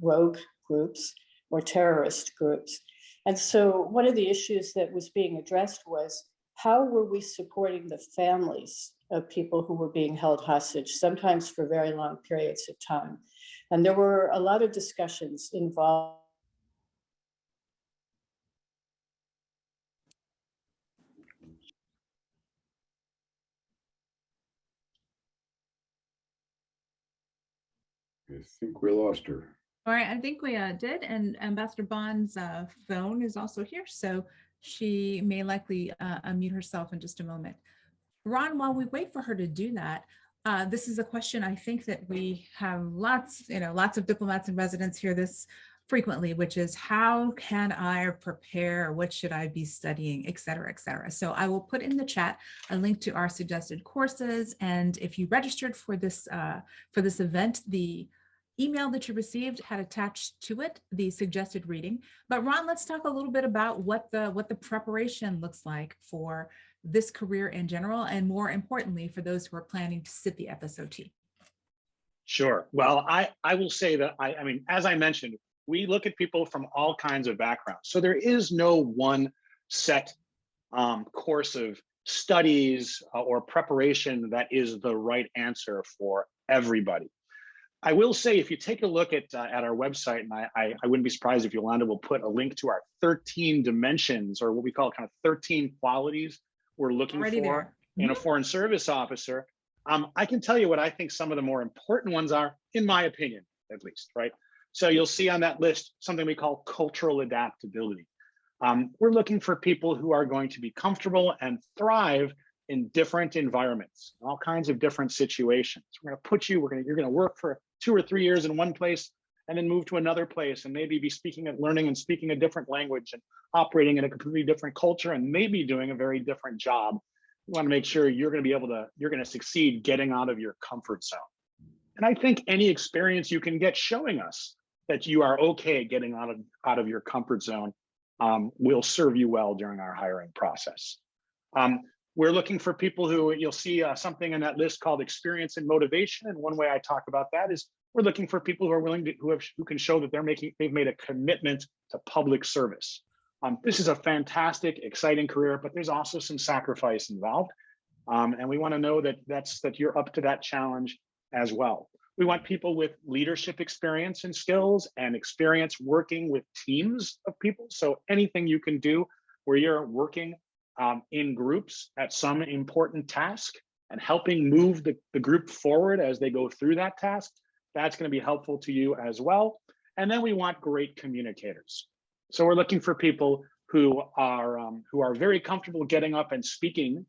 rogue groups or terrorist groups. And so one of the issues that was being addressed was, how were we supporting the families of people who were being held hostage, sometimes for very long periods of time? And there were a lot of discussions involved. I think we lost her. All right, I think we did, and Ambassador Bond's phone is also here, so she may likely unmute herself in just a moment. Ron, while we wait for her to do that, this is a question I think that we have lots of diplomats and residents hear this frequently, which is, how can I prepare? What should I be studying, et cetera, et cetera. So I will put in the chat a link to our suggested courses. And if you registered for this event, the email that you received had attached to it the suggested reading. But Ron, let's talk a little bit about what the preparation looks like for this career in general, and more importantly, for those who are planning to sit the FSOT. Sure. Well, I will say that, I mean, as I mentioned, we look at people from all kinds of backgrounds. So there is no one set course of studies or preparation that is the right answer for everybody. I will say, if you take a look at our website, and I wouldn't be surprised if Yolanda will put a link to our 13 dimensions, or what we call kind of 13 qualities we're looking for in a foreign service officer. I can tell you what I think some of the more important ones are, in my opinion, at least, right? So you'll see on that list something we call cultural adaptability. We're looking for people who are going to be comfortable and thrive in different environments, all kinds of different situations. We're going to put you, you're going to work for 2 or 3 years in one place and then move to another place and maybe be learning and speaking a different language and operating in a completely different culture and maybe doing a very different job We want to make sure you're going to succeed getting out of your comfort zone. And I think any experience you can get showing us that you are okay getting out of your comfort zone will serve you well during our hiring process. We're looking for people who, you'll see something in that list called experience and motivation. And one way I talk about that is we're looking for people who are willing to, who can show that they've made a commitment to public service. This is a fantastic, exciting career, but there's also some sacrifice involved. And we want to know that you're up to that challenge as well. We want people with leadership experience and skills and experience working with teams of people. So anything you can do where you're working in groups at some important task and helping move the group forward as they go through that task, that's going to be helpful to you as well. And then we want great communicators. So we're looking for people who are very comfortable getting up and speaking,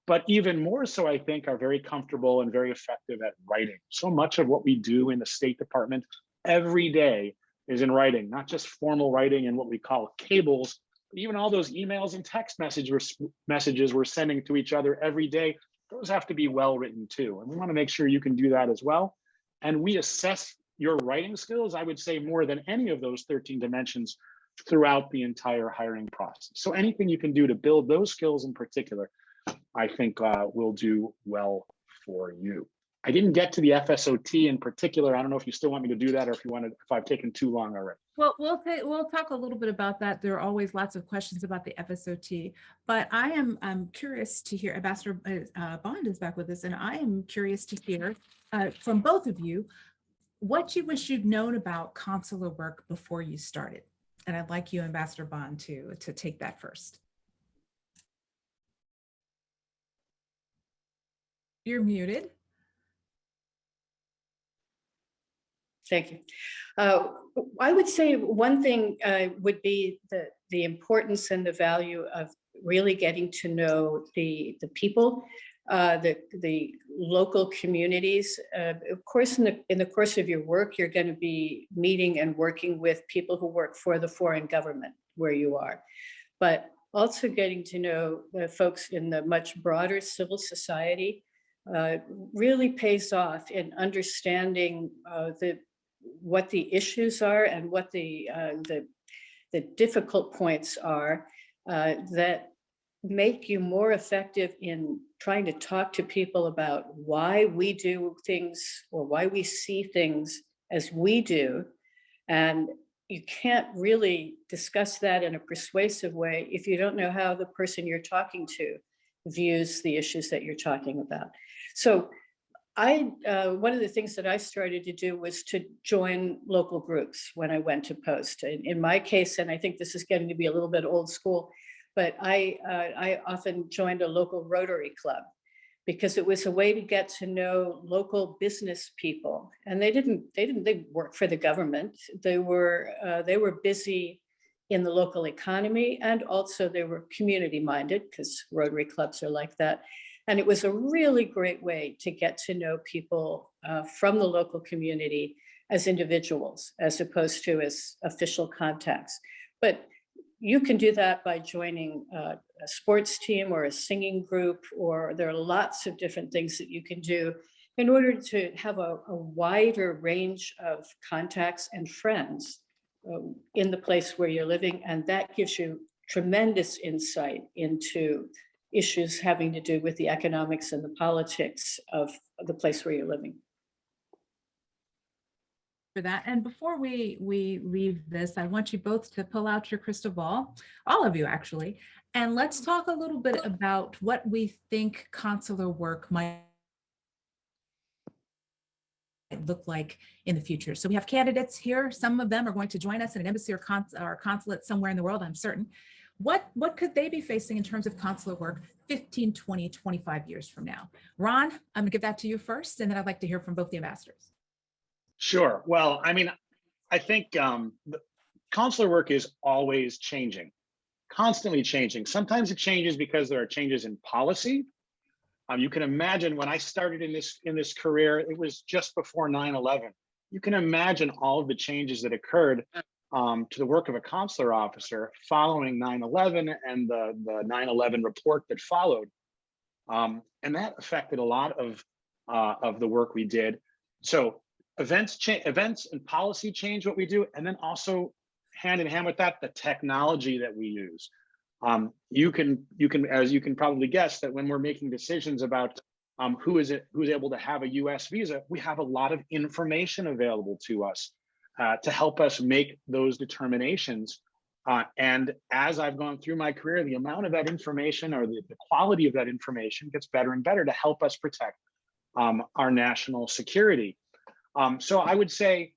but even more so, I think, are very comfortable and very effective at writing. So much of what we do in the State Department every day is in writing, not just formal writing and what we call cables, but even all those emails and text messages we're sending to each other every day. Those have to be well written too. And we want to make sure you can do that as well. And we assess your writing skills, I would say, more than any of those 13 dimensions throughout the entire hiring process. So anything you can do to build those skills in particular, I think will do well for you. I didn't get to the FSOT in particular. I don't know if you still want me to do that or if I've taken too long already. Well, we'll talk a little bit about that. There are always lots of questions about the FSOT, but I am curious to hear, Ambassador Bond is back with us, and I am curious to hear from both of you what you wish you'd known about consular work before you started. And I'd like you, Ambassador Bond, to take that first. You're muted. Thank you. I would say one thing would be the importance and the value of really getting to know the people, the local communities. Of course, in the course of your work, you're going to be meeting and working with people who work for the foreign government where you are, but also getting to know the folks in the much broader civil society really pays off in understanding what the issues are and what the difficult points are that make you more effective in trying to talk to people about why we do things or why we see things as we do. And you can't really discuss that in a persuasive way if you don't know how the person you're talking to views the issues that you're talking about. So one of the things that I started to do was to join local groups when I went to post. In my case, and I think this is getting to be a little bit old school, but I often joined a local Rotary Club because it was a way to get to know local business people. And they work for the government. They were busy in the local economy, and also they were community minded because Rotary clubs are like that. And it was a really great way to get to know people from the local community as individuals, as opposed to as official contacts. But you can do that by joining a sports team or a singing group, or there are lots of different things that you can do in order to have a wider range of contacts and friends in the place where you're living. And that gives you tremendous insight into issues having to do with the economics and the politics of the place where you're living. For that. And before we leave this, I want you both to pull out your crystal ball, all of you actually, and let's talk a little bit about what we think consular work might look like in the future. So we have candidates here. Some of them are going to join us in an embassy or consulate somewhere in the world, I'm certain. What could they be facing in terms of consular work 15, 20, 25 years from now? Ron, I'm gonna give that to you first, and then I'd like to hear from both the ambassadors. Sure. Well, I mean, I think consular work is always changing, constantly changing. Sometimes it changes because there are changes in policy. You can imagine when I started in this career, it was just before 9/11. You can imagine all of the changes that occurred to the work of a consular officer following 9/11 and the 9/11 report that followed. And that affected a lot of the work we did. So events and policy change what we do, and then also hand in hand with that, the technology that we use. You can, as you can probably guess, that when we're making decisions about who's able to have a US visa, we have a lot of information available to us to help us make those determinations. And as I've gone through my career, the amount of that information, or the quality of that information, gets better and better to help us protect our national security. So I would say,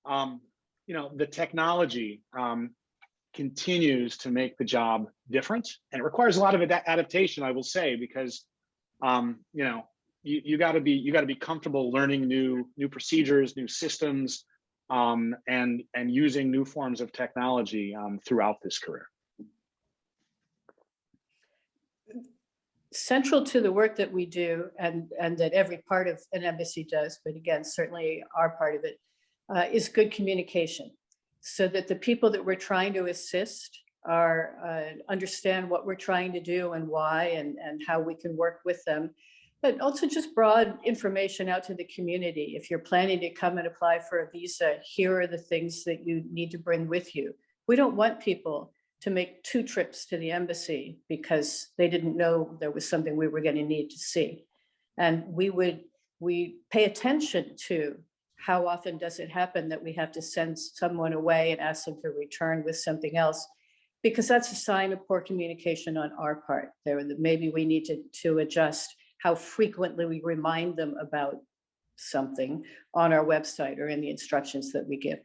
the technology continues to make the job different, and it requires a lot of adaptation, I will say, because you got to be comfortable learning new procedures, new systems, and using new forms of technology throughout this career. Central to the work that we do, and that every part of an embassy does, but again, certainly our part of it, is good communication, so that the people that we're trying to assist understand what we're trying to do and why, and how we can work with them. But also just broad information out to the community. If you're planning to come and apply for a visa, here are the things that you need to bring with you. We don't want people to make 2 trips to the embassy because they didn't know there was something we were going to need to see. And we pay attention to how often does it happen that we have to send someone away and ask them to return with something else, because that's a sign of poor communication on our part. Maybe we need to adjust how frequently we remind them about something on our website or in the instructions that we give.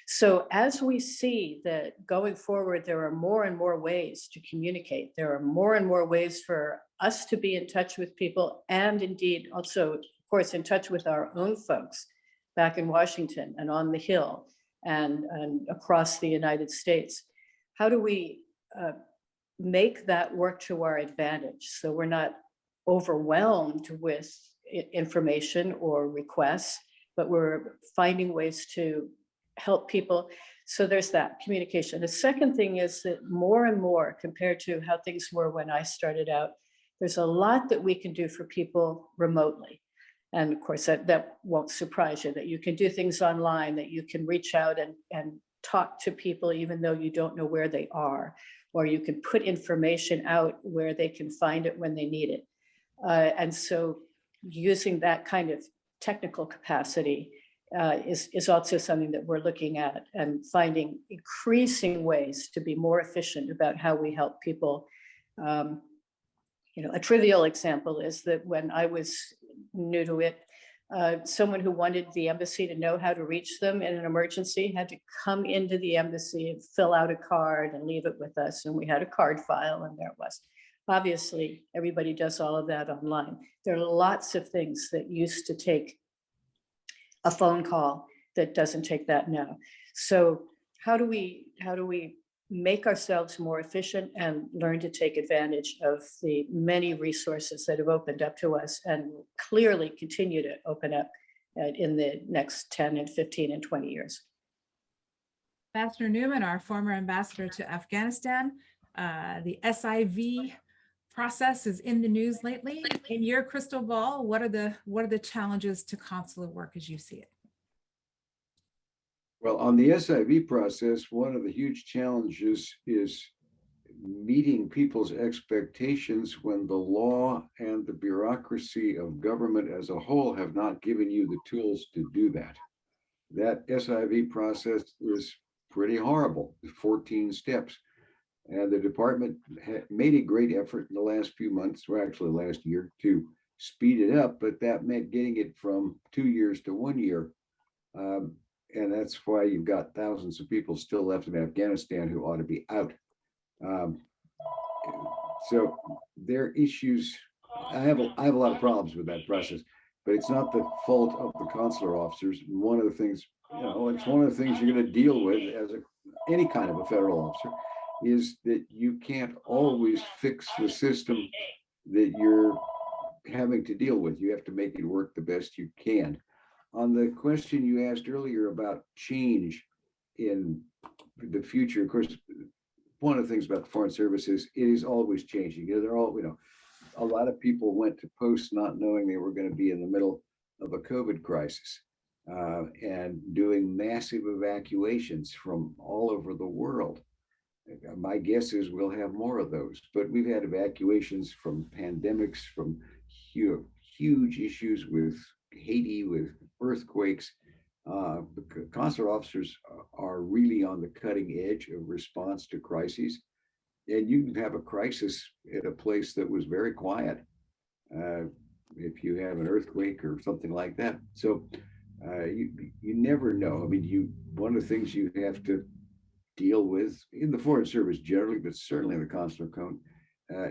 So as we see that going forward, there are more and more ways to communicate. There are more and more ways for us to be in touch with people, and indeed also, of course, in touch with our own folks back in Washington and on the Hill and across the United States. How do we make that work to our advantage so we're not overwhelmed with information or requests, but we're finding ways to help people? So there's that communication. The second thing is that more and more, compared to how things were when I started out, there's a lot that we can do for people remotely. And of course, that won't surprise you, that you can do things online, that you can reach out and talk to people even though you don't know where they are, or you can put information out where they can find it when they need it. And so using that kind of technical capacity is also something that we're looking at, and finding increasing ways to be more efficient about how we help people. A trivial example is that when I was new to it, someone who wanted the embassy to know how to reach them in an emergency had to come into the embassy and fill out a card and leave it with us. And we had a card file, and there it was. Obviously, everybody does all of that online. There are lots of things that used to take a phone call that doesn't take that now. So how do we make ourselves more efficient and learn to take advantage of the many resources that have opened up to us and clearly continue to open up in the next 10 and 15 and 20 years? Ambassador Newman, our former ambassador to Afghanistan, the SIV process is in the news lately. In your crystal ball, what are the challenges to consular work as you see it? Well, on the SIV process, one of the huge challenges is meeting people's expectations when the law and the bureaucracy of government as a whole have not given you the tools to do that. That SIV process is pretty horrible, 14 steps. And the department made a great effort in the last few months, or actually last year, to speed it up, but that meant getting it from 2 years to 1 year. And that's why you've got thousands of people still left in Afghanistan who ought to be out. So there are issues. I have a lot of problems with that process, but it's not the fault of the consular officers. One of the things, it's one of the things you're going to deal with as any kind of a federal officer, is that you can't always fix the system that you're having to deal with. You have to make it work the best you can. On the question you asked earlier about change in the future, of course, one of the things about the Foreign Service is it is always changing. They're all, a lot of people went to post not knowing they were going to be in the middle of a COVID crisis and doing massive evacuations from all over the world. My guess is we'll have more of those, but we've had evacuations from pandemics, from huge issues with Haiti, with earthquakes. Consular officers are really on the cutting edge of response to crises. And you can have a crisis at a place that was very quiet if you have an earthquake or something like that. So you never know. I mean, one of the things you have to deal with in the Foreign Service generally, but certainly in the Consular Code,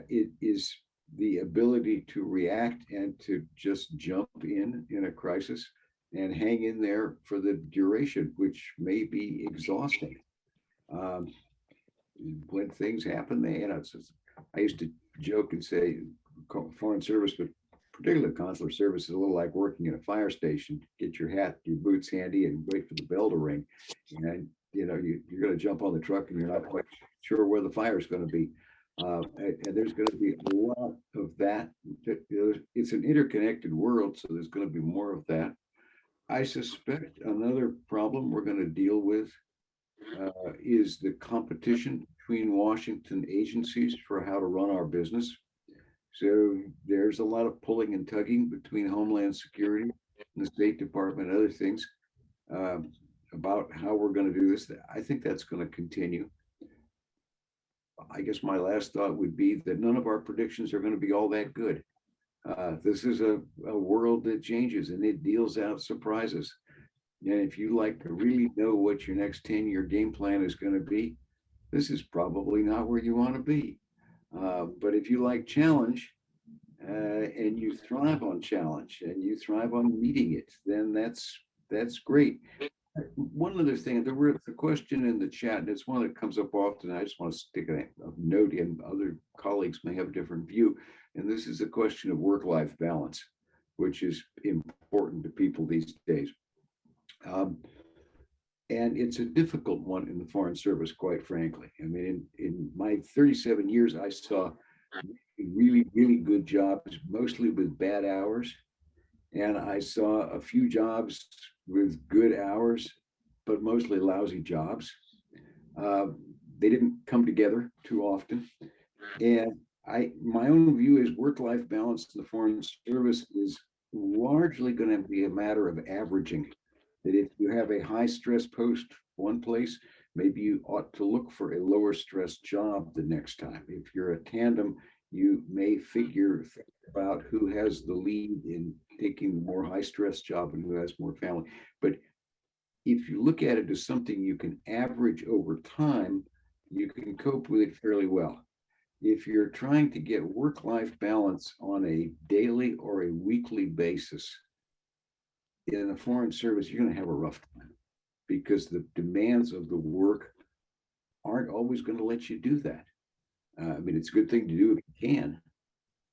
it is the ability to react and to just jump in a crisis and hang in there for the duration, which may be exhausting. When things happen, I used to joke and say Foreign Service, but particularly Consular Service, is a little like working in a fire station. Get your hat, your boots handy, and wait for the bell to ring. And you're going to jump on the truck, and you're not quite sure where the fire is going to be. And there's going to be a lot of that. It's an interconnected world, so there's going to be more of that. I suspect another problem we're going to deal with is the competition between Washington agencies for how to run our business. So there's a lot of pulling and tugging between Homeland Security and the State Department and other things about how we're going to do this. I think that's going to continue. I guess my last thought would be that none of our predictions are going to be all that good. This is a world that changes and it deals out surprises. And if you like to really know what your next 10-year game plan is going to be, this is probably not where you want to be. But if you like challenge and you thrive on challenge and you thrive on meeting it, then that's great. One other thing, there was a question in the chat, and it's one that comes up often. I just want to stick a note in. Other colleagues may have a different view. And this is a question of work-life balance, which is important to people these days. And it's a difficult one in the Foreign Service, quite frankly. I mean, in my 37 years, I saw really, really good jobs, mostly with bad hours. And I saw a few jobs with good hours, but mostly lousy jobs. They didn't come together too often. And my own view is work-life balance in the Foreign Service is largely going to be a matter of averaging. That if you have a high stress post one place, maybe you ought to look for a lower stress job the next time. If you're a tandem, you may think about who has the lead in taking the more high stress job and who has more family. But if you look at it as something you can average over time, you can cope with it fairly well. If you're trying to get work-life balance on a daily or a weekly basis, in the Foreign Service, you're going to have a rough time because the demands of the work aren't always going to let you do that. I mean, it's a good thing to do if you can,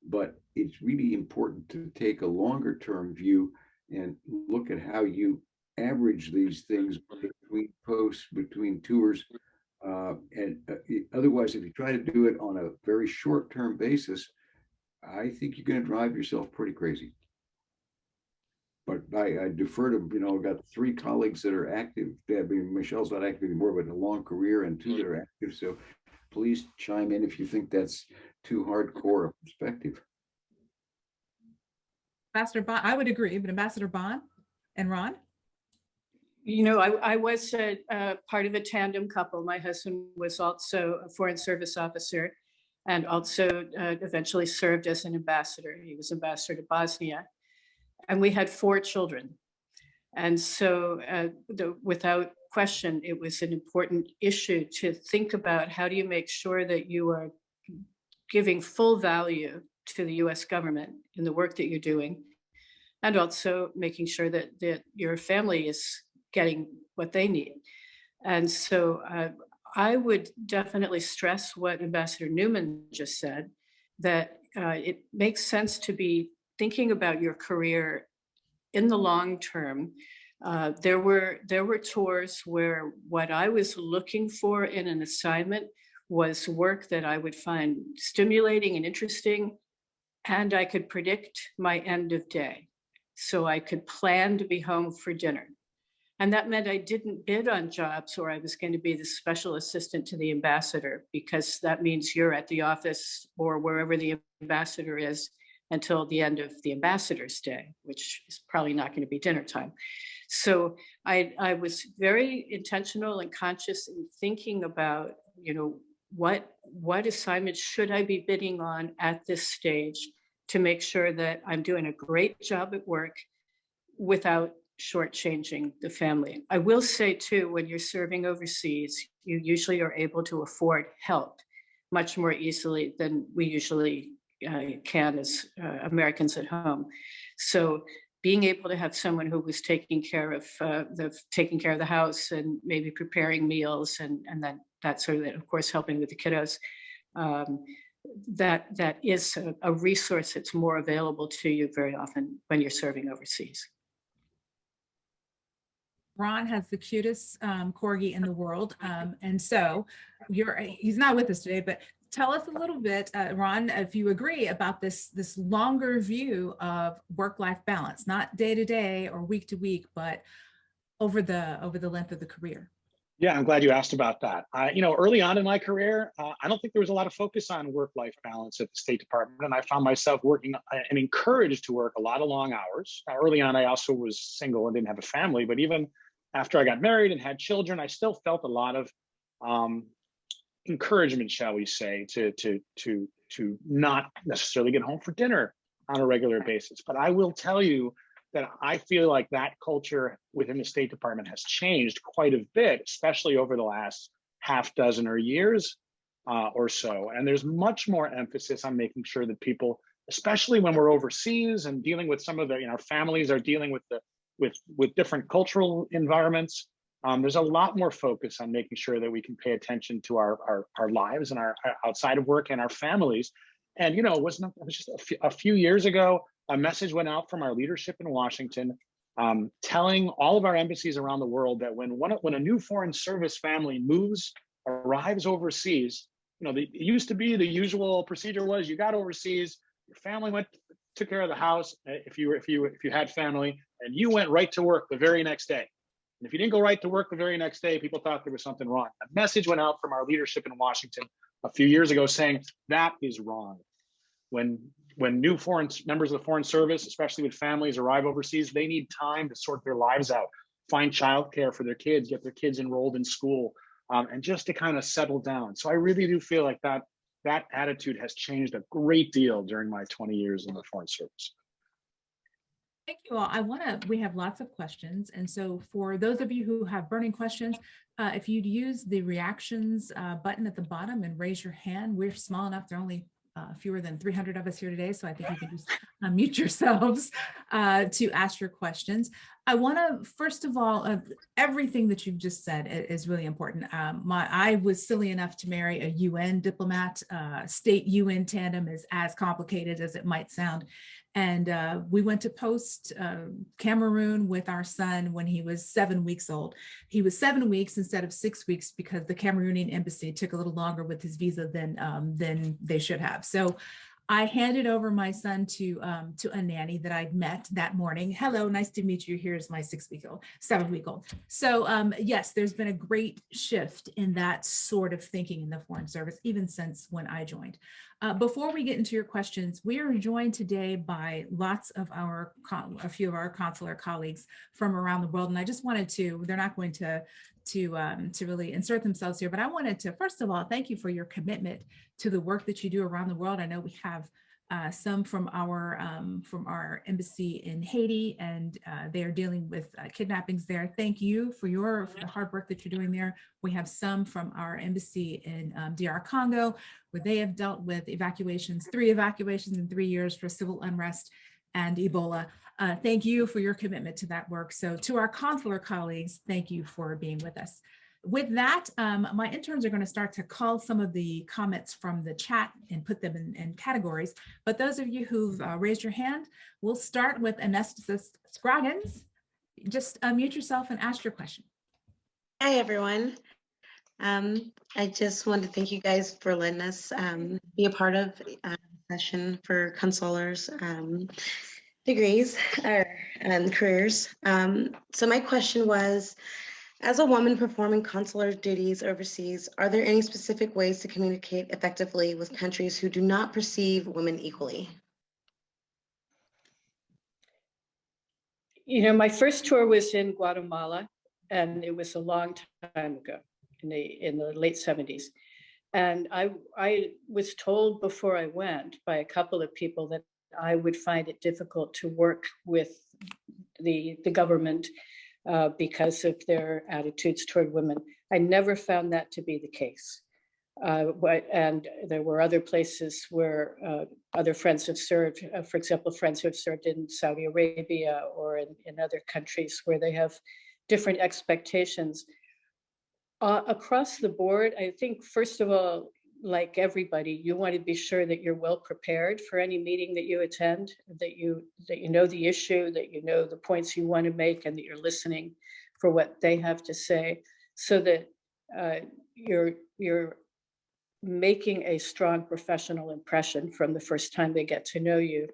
but it's really important to take a longer term view and look at how you average these things between posts, between tours. Otherwise, if you try to do it on a very short term basis, I think you're going to drive yourself pretty crazy. But I defer to, I've got 3 colleagues that are active. I mean, Michelle's not active anymore, but a long career, and 2 that are active. So please chime in if you think that's too hardcore a perspective. Ambassador Bond, I would agree, but Ambassador Bond and Ron? I was part of a tandem couple. My husband was also a Foreign Service officer and also eventually served as an ambassador. He was ambassador to Bosnia. And we had 4 children. And so without question, it was an important issue to think about how do you make sure that you are giving full value to the US government in the work that you're doing, and also making sure that your family is getting what they need. And so I would definitely stress what Ambassador Newman just said, that it makes sense to be thinking about your career in the long term. There were tours where what I was looking for in an assignment was work that I would find stimulating and interesting, and I could predict my end of day. So I could plan to be home for dinner. And that meant I didn't bid on jobs where I was going to be the special assistant to the ambassador, because that means you're at the office or wherever the ambassador is until the end of the ambassador's day, which is probably not going to be dinner time. So I was very intentional and conscious in thinking about, what assignments should I be bidding on at this stage to make sure that I'm doing a great job at work without shortchanging the family. I will say too, when you're serving overseas, you usually are able to afford help much more easily than we usually can as Americans at home. So being able to have someone who was taking care of the house and maybe preparing meals and then that sort of, of course, helping with the kiddos, that is a resource that's more available to you very often when you're serving overseas. Ron has the cutest corgi in the world. And so he's not with us today, but tell us a little bit, Ron, if you agree about this longer view of work-life balance, not day to day or week to week, but over the length of the career. Yeah, I'm glad you asked about that. Early on in my career, I don't think there was a lot of focus on work-life balance at the State Department, and I found myself working and encouraged to work a lot of long hours. Now, early on, I also was single and didn't have a family, but even after I got married and had children, I still felt a lot of encouragement, shall we say, to not necessarily get home for dinner on a regular basis. But I will tell you that I feel like that culture within the State Department has changed quite a bit, especially over the last half dozen or years or so. And there's much more emphasis on making sure that people, especially when we're overseas and dealing with some of the, our families are dealing with with different cultural environments. There's a lot more focus on making sure that we can pay attention to our lives and our outside of work and our families. And, it was just a few years ago, a message went out from our leadership in Washington, telling all of our embassies around the world that when a new foreign service family arrives overseas, it used to be the usual procedure was you got overseas, your family took care of the house if you had family, and you went right to work the very next day. And if you didn't go right to work the very next day, people thought there was something wrong. A message went out from our leadership in Washington a few years ago saying that is wrong. When new members of the Foreign Service, especially with families, arrive overseas, they need time to sort their lives out, find childcare for their kids, get their kids enrolled in school, and just to kind of settle down. So I really do feel like that attitude has changed a great deal during my 20 years in the Foreign Service. Thank you all. we have lots of questions. And so for those of you who have burning questions, if you'd use the reactions button at the bottom and raise your hand, we're small enough, there are only fewer than 300 of us here today. So I think you can just unmute yourselves to ask your questions. I want to, first of all, everything that you've just said is really important. I was silly enough to marry a UN diplomat. State UN tandem is as complicated as it might sound. And we went to post Cameroon with our son when he was 7 weeks old. He was 7 weeks instead of 6 weeks because the Cameroonian embassy took a little longer with his visa than they should have. So I handed over my son to a nanny that I'd met that morning. Hello, nice to meet you. Here's my 7 week old. So yes, there's been a great shift in that sort of thinking in the Foreign Service, even since when I joined. Before we get into your questions, we are joined today by a few of our consular colleagues from around the world. And I just wanted they're not going to really insert themselves here, but I wanted to, first of all, thank you for your commitment to the work that you do around the world. I know we have some from our embassy in Haiti, and they are dealing with kidnappings there. Thank you for the hard work that you're doing there. We have some from our embassy in DR Congo, where they have dealt with 3 evacuations in 3 years for civil unrest and Ebola. Thank you for your commitment to that work. So to our consular colleagues, thank you for being with us. With that, my interns are going to start to call some of the comments from the chat and put them in categories. But those of you who've raised your hand, we'll start with Anesthesis Scroggins. Just unmute yourself and ask your question. Hi, everyone. I just want to thank you guys for letting us be a part of session for consulars degrees and careers. So my question was, as a woman performing consular duties overseas, are there any specific ways to communicate effectively with countries who do not perceive women equally? You know, my first tour was in Guatemala, and it was a long time ago, in the late 70s. And I was told before I went by a couple of people that I would find it difficult to work with the government because of their attitudes toward women. I never found that to be the case. And there were other places where other friends have served, for example, friends who have served in Saudi Arabia or in other countries where they have different expectations. Across the board, I think, first of all, like everybody, you want to be sure that you're well prepared for any meeting that you attend, that you know the issue, that you know the points you want to make, and that you're listening for what they have to say, so that you're making a strong professional impression from the first time they get to know you.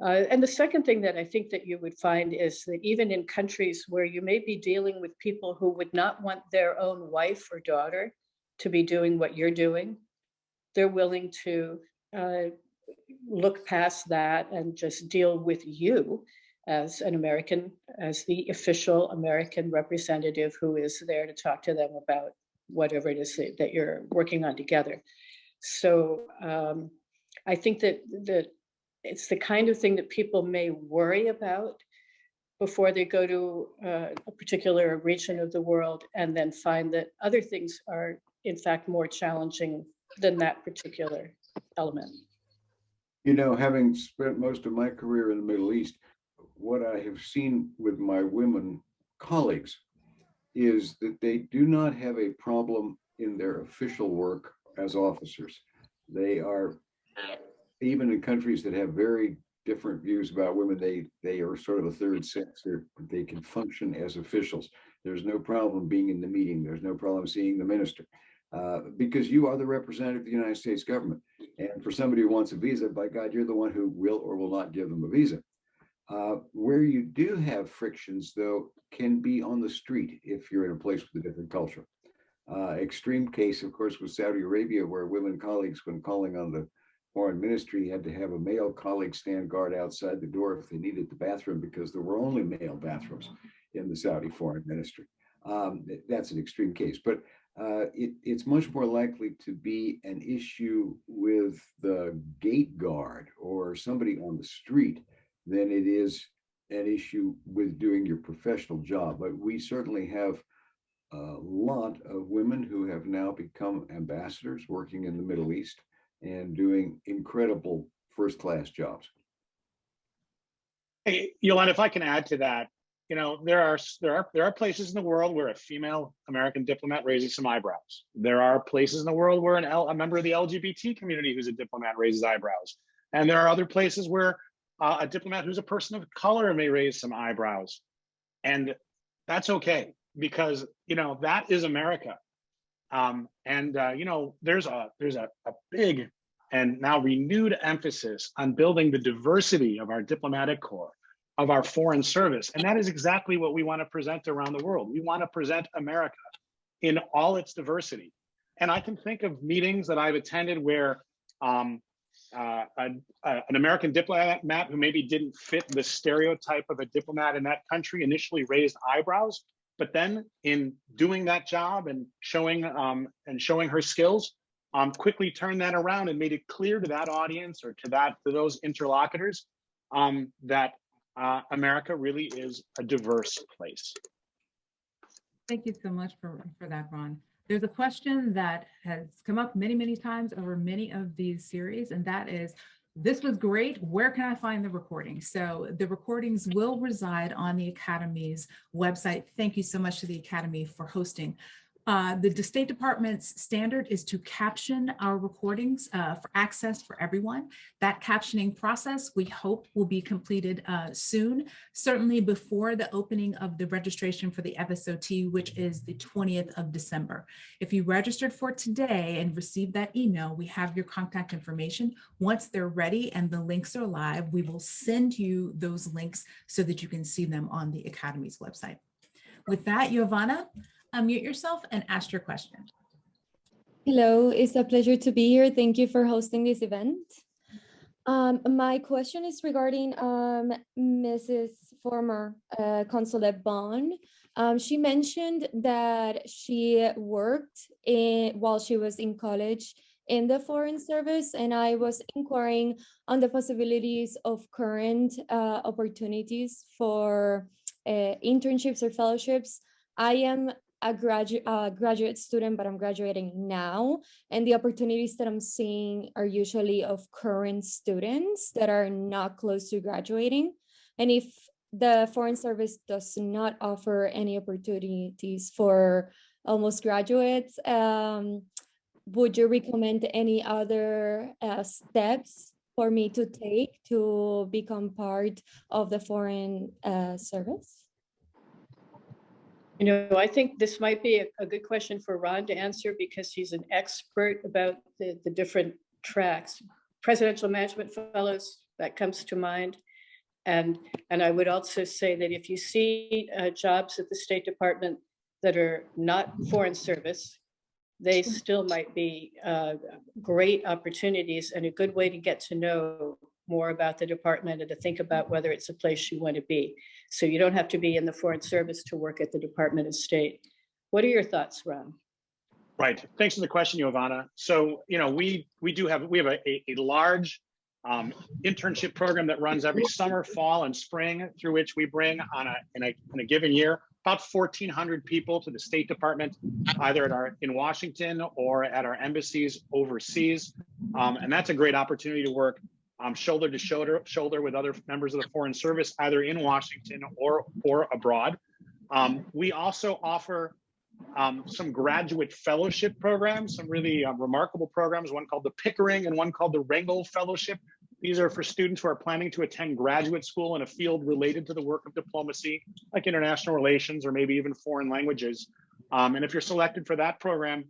And the second thing that I think that you would find is that even in countries where you may be dealing with people who would not want their own wife or daughter to be doing what you're doing, they're willing to look past that and just deal with you as an American, as the official American representative who is there to talk to them about whatever it is that you're working on together. So I think that it's the kind of thing that people may worry about before they go to a particular region of the world, and then find that other things are in fact more challenging than that particular element. You know, having spent most of my career in the Middle East, what I have seen with my women colleagues is that they do not have a problem in their official work as officers. They are, even in countries that have very different views about women, they are sort of a third sex. They can function as officials. There's no problem being in the meeting. There's no problem seeing the minister. Because you are the representative of the United States government. And for somebody who wants a visa, by God, you're the one who will or will not give them a visa. Where you do have frictions, though, can be on the street if you're in a place with a different culture. Extreme case, of course, was Saudi Arabia, where women colleagues, when calling on the foreign ministry, had to have a male colleague stand guard outside the door if they needed the bathroom, because there were only male bathrooms in the Saudi foreign ministry. That's an extreme case, but it's much more likely to be an issue with the gate guard or somebody on the street than it is an issue with doing your professional job. But we certainly have a lot of women who have now become ambassadors working in the Middle East and doing incredible first-class jobs. Hey, Yolanda, if I can add to that, you know, there are places in the world where a female American diplomat raises some eyebrows. There are places in the world where a member of the LGBT community who's a diplomat raises eyebrows. And there are other places where a diplomat who's a person of color may raise some eyebrows. And that's okay, because, you know, that is America. You know, there's a big and now renewed emphasis on building the diversity of our diplomatic corps, of our foreign service. And that is exactly what we want to present around the world. We want to present America in all its diversity. And I can think of meetings that I've attended where an American diplomat who maybe didn't fit the stereotype of a diplomat in that country initially raised eyebrows, but then in doing that job and showing her skills, quickly turned that around and made it clear to that audience or to those interlocutors that America really is a diverse place. Thank you so much for that, Ron. There's a question that has come up many, many times over many of these series, and that is, this was great. Where can I find the recordings? So the recordings will reside on the Academy's website. Thank you so much to the Academy for hosting. The State Department's standard is to caption our recordings for access for everyone. That captioning process, we hope, will be completed soon, certainly before the opening of the registration for the FSOT, which is the 20th of December. If you registered for today and received that email, we have your contact information. Once they're ready and the links are live, we will send you those links so that you can see them on the Academy's website. With that, Giovanna, unmute yourself and ask your question. Hello, it's a pleasure to be here. Thank you for hosting this event. My question is regarding Mrs. former Consulate Bond. She mentioned that she worked while she was in college in the Foreign Service, and I was inquiring on the possibilities of current opportunities for internships or fellowships. I am a graduate student, but I'm graduating now. And the opportunities that I'm seeing are usually of current students that are not close to graduating. And if the Foreign Service does not offer any opportunities for almost graduates, would you recommend any other steps for me to take to become part of the Foreign Service? You know, I think this might be a good question for Ron to answer because he's an expert about the different tracks. Presidential Management Fellows, that comes to mind. And I would also say that if you see jobs at the State Department that are not Foreign Service, they still might be great opportunities and a good way to get to know more about the department and to think about whether it's a place you want to be. So you don't have to be in the Foreign Service to work at the Department of State. What are your thoughts, Ron? Right. Thanks for the question, Giovanna. So, you know, we have a large internship program that runs every summer, fall, and spring, through which we bring in a given year about 1,400 people to the State Department, either in Washington or at our embassies overseas, and that's a great opportunity to work shoulder to shoulder with other members of the Foreign Service, either in Washington or abroad. We also offer some graduate fellowship programs, some really remarkable programs, one called the Pickering and one called the Rengel Fellowship. These are for students who are planning to attend graduate school in a field related to the work of diplomacy, like international relations or maybe even foreign languages. And if you're selected for that program,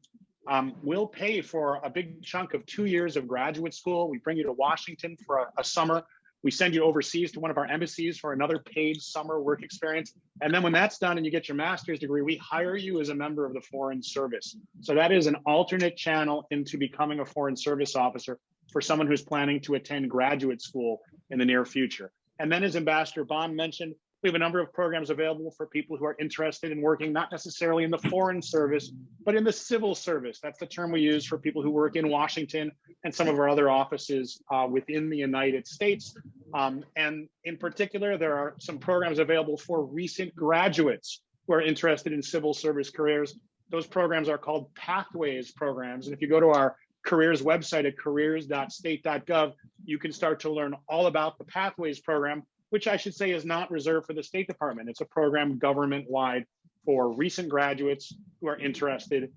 we'll pay for a big chunk of 2 years of graduate school. We bring you to Washington for a summer. We send you overseas to one of our embassies for another paid summer work experience. And then when that's done and you get your master's degree, we hire you as a member of the Foreign Service. So that is an alternate channel into becoming a Foreign Service officer for someone who's planning to attend graduate school in the near future. And then, as Ambassador Bond mentioned, we have a number of programs available for people who are interested in working not necessarily in the Foreign Service, but in the civil service. That's the term we use for people who work in Washington and some of our other offices within the United States. And in particular, there are some programs available for recent graduates who are interested in civil service careers. Those programs are called Pathways programs. And if you go to our careers website at careers.state.gov, you can start to learn all about the Pathways program, which I should say is not reserved for the State Department. It's a program government-wide for recent graduates who are interested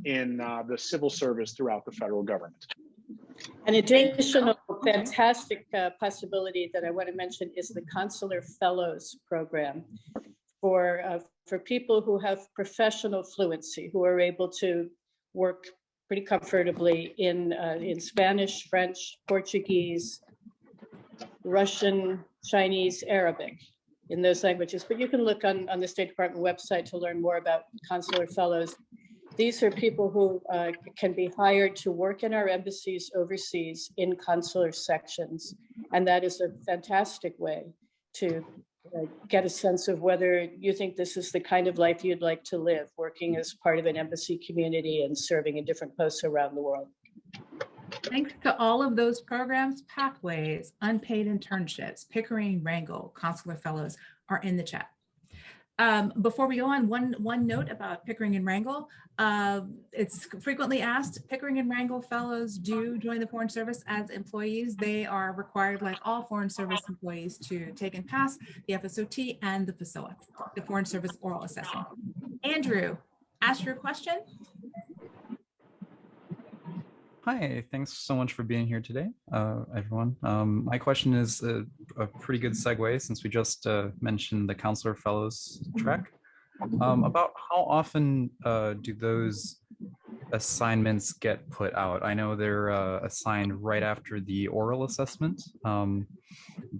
in the civil service throughout the federal government. An additional fantastic possibility that I want to mention is the Consular Fellows program for people who have professional fluency, who are able to work pretty comfortably in Spanish, French, Portuguese, Russian, Chinese, Arabic, in those languages. But you can look on the State Department website to learn more about Consular Fellows. These are people who can be hired to work in our embassies overseas in consular sections. And that is a fantastic way to get a sense of whether you think this is the kind of life you'd like to live, working as part of an embassy community and serving in different posts around the world. Thanks to all of those programs, Pathways, Unpaid Internships, Pickering, Rangel, Consular Fellows are in the chat. Before we go on, one note about Pickering and Rangel. It's frequently asked, Pickering and Rangel Fellows do join the Foreign Service as employees. They are required, like all Foreign Service employees, to take and pass the FSOT and the FSOA, the Foreign Service Oral Assessment. Andrew, ask your question. Hi, thanks so much for being here today, everyone. My question is a pretty good segue since we just mentioned the Counselor Fellows track. About how often do those assignments get put out? I know they're assigned right after the oral assessment,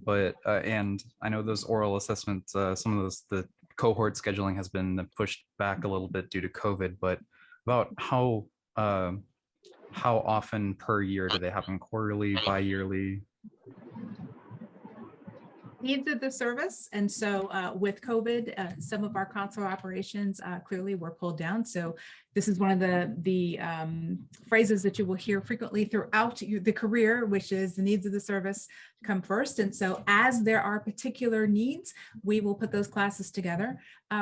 but and I know those oral assessments, some of those, the cohort scheduling has been pushed back a little bit due to COVID, but about how often per year do they happen? Quarterly, bi-yearly? Needs of the service. And so with COVID, some of our consular operations clearly were pulled down. So this is one of the phrases that you will hear frequently throughout the career, which is the needs of the service come first. And so as there are particular needs, we will put those classes together.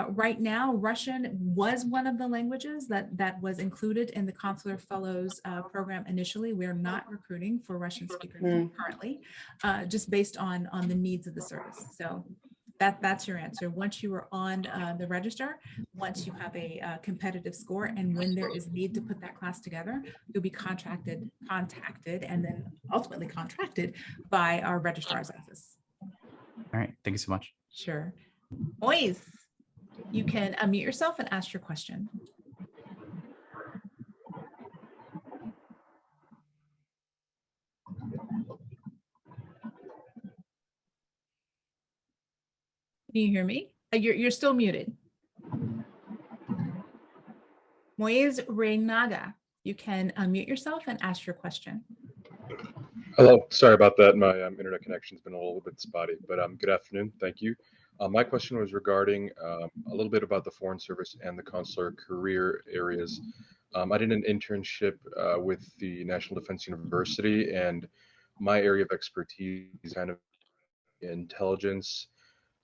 Right now, Russian was one of the languages that was included in the Consular Fellows program initially. We're not recruiting for Russian speakers currently, just based on the needs of the service. So that's your answer. Once you are on the register, once you have a competitive score, and when there is need to put that class together, you'll be contacted, and then ultimately contracted by our registrar's office. All right, thank you so much. Sure. Moise, you can unmute yourself and ask your question. Can you hear me? You're still muted. Moise Reynaga, you can unmute yourself and ask your question. Hello, sorry about that. My internet connection's been a little bit spotty, but good afternoon. Thank you. My question was regarding a little bit about the Foreign Service and the consular career areas. I did an internship with the National Defense University, and my area of expertise is kind of intelligence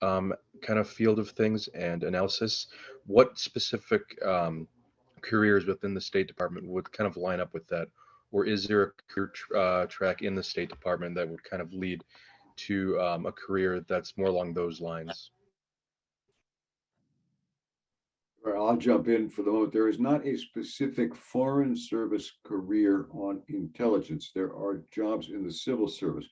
kind of field of things and analysis. What specific careers within the State Department would kind of line up with that? Or is there a career track in the State Department that would kind of lead to a career that's more along those lines? Well, I'll jump in for the moment. There is not a specific Foreign Service career on intelligence. There are jobs in the civil service.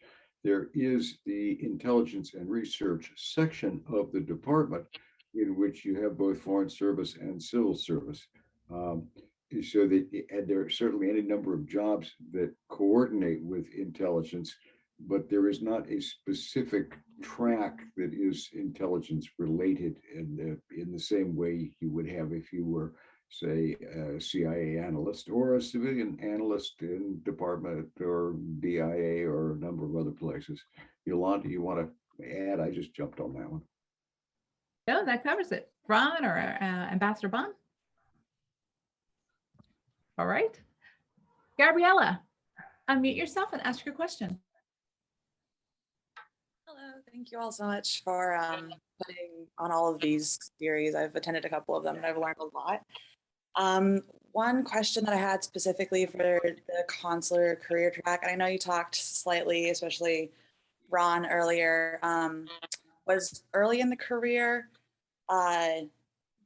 There is the intelligence and research section of the department in which you have both Foreign Service and civil service. So that there are certainly any number of jobs that coordinate with intelligence, but there is not a specific track that is intelligence related in the same way you would have if you were, say, a CIA analyst or a civilian analyst in department or DIA or a number of other places. Yolanda, you want to add? I just jumped on that one. No, that covers it. Ron or Ambassador Bond? All right. Gabriella, unmute yourself and ask your question. Hello, thank you all so much for putting on all of these series. I've attended a couple of them and I've learned a lot. One question that I had specifically for the consular career track, and I know you talked slightly, especially Ron earlier, was early in the career,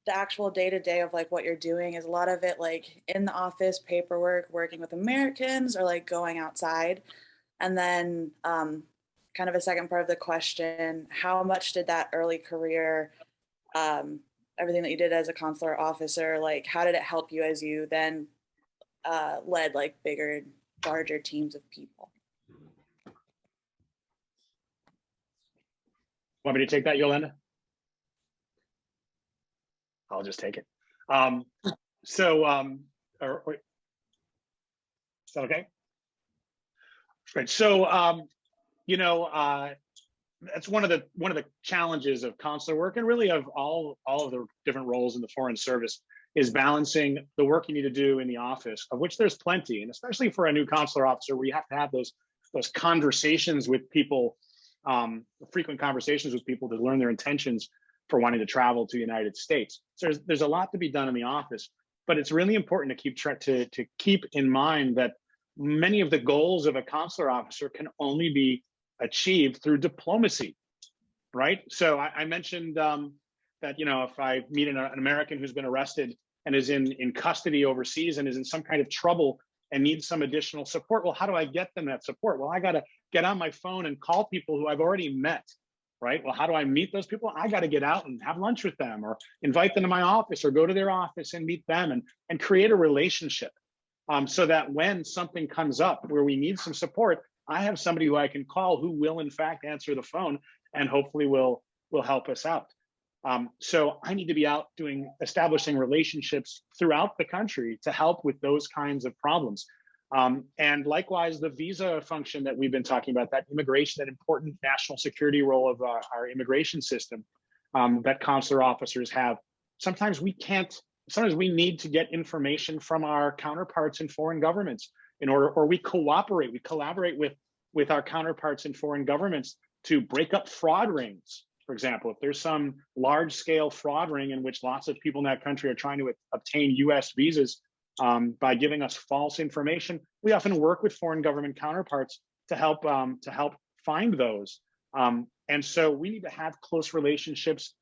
the actual day-to-day of like what you're doing, is a lot of it like in the office, paperwork, working with Americans, or like going outside? And then kind of a second part of the question, how much did that early career, everything that you did as a consular officer, like how did it help you as you then led like bigger, larger teams of people? Want me to take that, Yolanda? I'll just take it. Is that okay? Right. So, you know, that's one of the challenges of consular work, and really of all of the different roles in the Foreign Service, is balancing the work you need to do in the office, of which there's plenty, and especially for a new consular officer, where you have to have those conversations with people, frequent conversations with people to learn their intentions for wanting to travel to the United States. So there's a lot to be done in the office, but it's really important to keep in mind that many of the goals of a consular officer can only be achieved through diplomacy, right? So I mentioned that, you know, if I meet an American who's been arrested and is in custody overseas and is in some kind of trouble and needs some additional support. Well, how do I get them that support? Well, I got to get on my phone and call people who I've already met, right? Well, how do I meet those people? I got to get out and have lunch with them or invite them to my office or go to their office and meet them and create a relationship so that when something comes up where we need some support, I have somebody who I can call who will in fact answer the phone and hopefully will help us out. So I need to be out establishing relationships throughout the country to help with those kinds of problems. And likewise, the visa function that we've been talking about, that immigration, that important national security role of our immigration system that consular officers have. Sometimes we need to get information from our counterparts in foreign governments or we collaborate with our counterparts in foreign governments to break up fraud rings. For example, if there's some large scale fraud ring in which lots of people in that country are trying to obtain US visas by giving us false information, we often work with foreign government counterparts to help find those. And so we need to have close relationships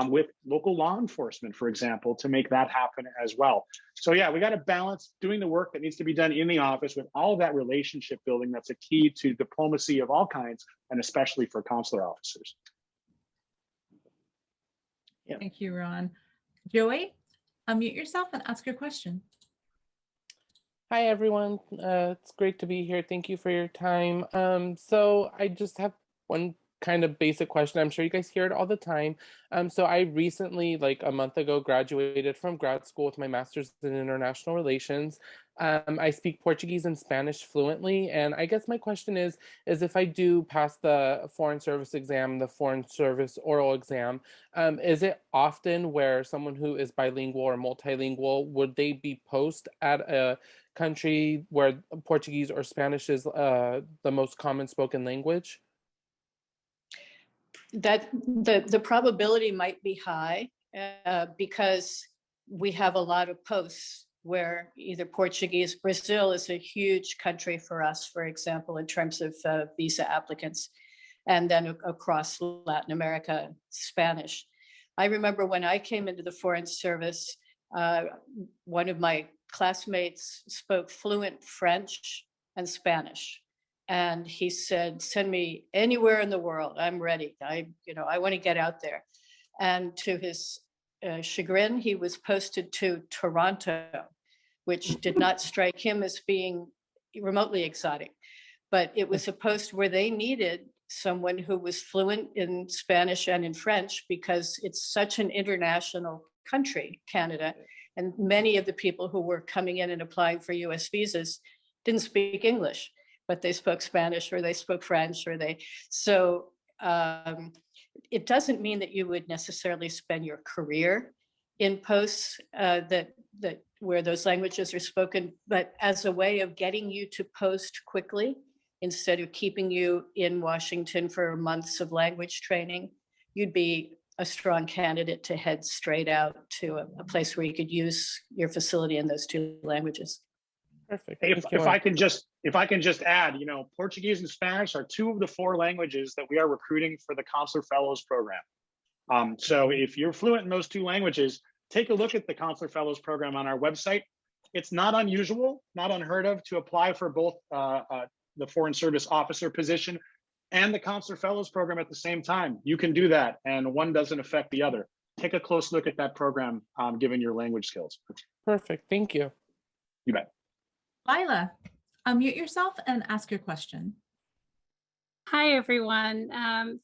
with local law enforcement, for example, to make that happen as well. So yeah, we got to balance doing the work that needs to be done in the office with all of that relationship building. That's a key to diplomacy of all kinds, and especially for consular officers. Yeah. Thank you, Ron. Joey, unmute yourself and ask your question. Hi, everyone. It's great to be here. Thank you for your time. So I just have one kind of basic question. I'm sure you guys hear it all the time. So I recently, like a month ago, graduated from grad school with my master's in international relations. I speak Portuguese and Spanish fluently. And I guess my question is if I do pass the Foreign Service exam, the Foreign Service oral exam, is it often where someone who is bilingual or multilingual, would they be post at a country where Portuguese or Spanish is the most common spoken language? That the probability might be high because we have a lot of posts where either Portuguese. Brazil is a huge country for us, for example, in terms of visa applicants, and then across Latin America, Spanish. I remember when I came into the Foreign Service, one of my classmates spoke fluent French and Spanish. And he said, send me anywhere in the world. I'm ready. I want to get out there. And to his chagrin, he was posted to Toronto, which did not strike him as being remotely exotic. But it was a post where they needed someone who was fluent in Spanish and in French because it's such an international country, Canada. And many of the people who were coming in and applying for US visas didn't speak English, but they spoke Spanish or they spoke French so it doesn't mean that you would necessarily spend your career in posts that where those languages are spoken, but as a way of getting you to post quickly instead of keeping you in Washington for months of language training, you'd be a strong candidate to head straight out to a place where you could use your facility in those two languages. Perfect. If I can just add, Portuguese and Spanish are two of the 4 languages that we are recruiting for the Consular Fellows program. So if you're fluent in those 2 languages, take a look at the Consular Fellows program on our website. It's not unusual, not unheard of to apply for both the Foreign Service officer position and the Consular Fellows program at the same time. You can do that, and one doesn't affect the other. Take a close look at that program, given your language skills. Perfect. Thank you. You bet. Lila, unmute yourself and ask your question. Hi, everyone.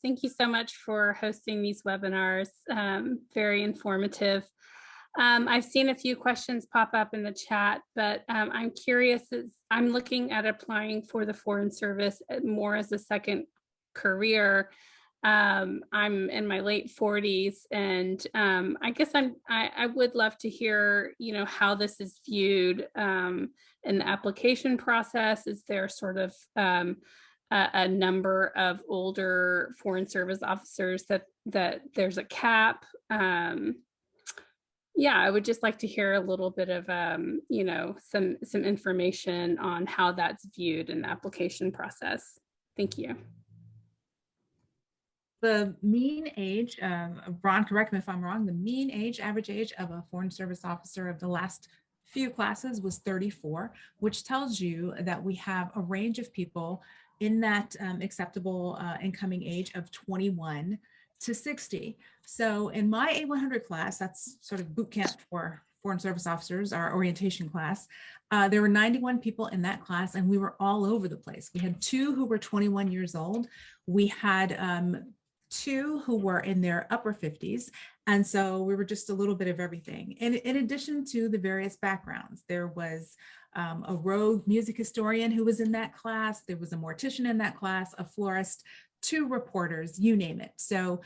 Thank you so much for hosting these webinars. Very informative. I've seen a few questions pop up in the chat, but I'm curious, I'm looking at applying for the Foreign Service more as a second career. I'm in my late 40s, and I guess I would love to hear, how this is viewed in the application process. Is there sort of a number of older Foreign Service officers that there's a cap? Yeah, I would just like to hear a little bit of, some information on how that's viewed in the application process. Thank you. The mean age, Ron, correct me if I'm wrong, the mean age, average age of a Foreign Service officer of the last few classes was 34, which tells you that we have a range of people in that acceptable incoming age of 21 to 60. So in my A100 class, that's sort of boot camp for Foreign Service officers, our orientation class, there were 91 people in that class, and we were all over the place. We had 2 who were 21 years old. We had 2 who were in their upper 50s. And so we were just a little bit of everything. And in addition to the various backgrounds, there was a rogue music historian who was in that class. There was a mortician in that class, a florist, 2 reporters, you name it. So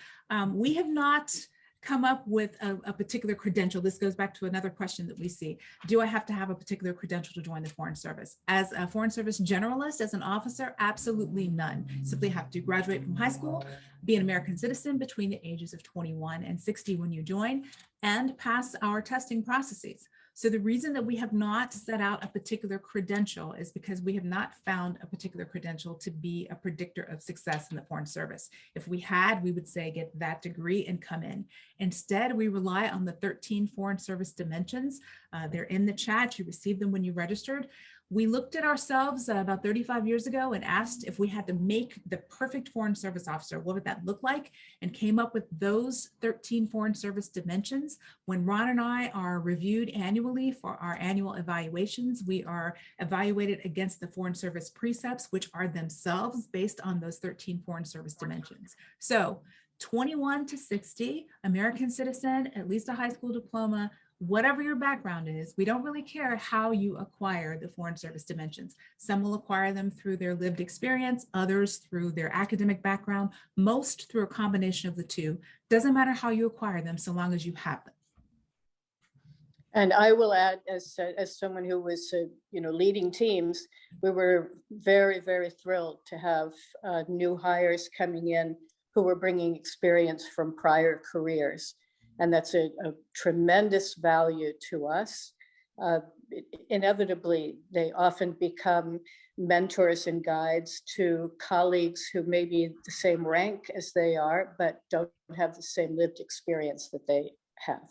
we have not come up with a particular credential. This goes back to another question that we see. Do I have to have a particular credential to join the Foreign Service? As a Foreign Service generalist, as an officer, absolutely none. Simply have to graduate from high school, be an American citizen between the ages of 21 and 60 when you join, and pass our testing processes. So the reason that we have not set out a particular credential is because we have not found a particular credential to be a predictor of success in the Foreign Service. If we had, we would say get that degree and come in. Instead, we rely on the 13 Foreign Service dimensions. They're in the chat. You received them when you registered. We looked at ourselves about 35 years ago and asked if we had to make the perfect Foreign Service officer, what would that look like? And came up with those 13 Foreign Service dimensions. When Ron and I are reviewed annually for our annual evaluations, we are evaluated against the Foreign Service precepts, which are themselves based on those 13 Foreign Service dimensions. So 21 to 60, American citizen, at least a high school diploma, whatever your background is, we don't really care how you acquire the Foreign Service dimensions. Some will acquire them through their lived experience, others through their academic background, most through a combination of the two. Doesn't matter how you acquire them, so long as you have them. And I will add, as someone who was, leading teams, we were very, very thrilled to have new hires coming in who were bringing experience from prior careers. And that's a tremendous value to us. Inevitably, they often become mentors and guides to colleagues who may be the same rank as they are, but don't have the same lived experience that they have.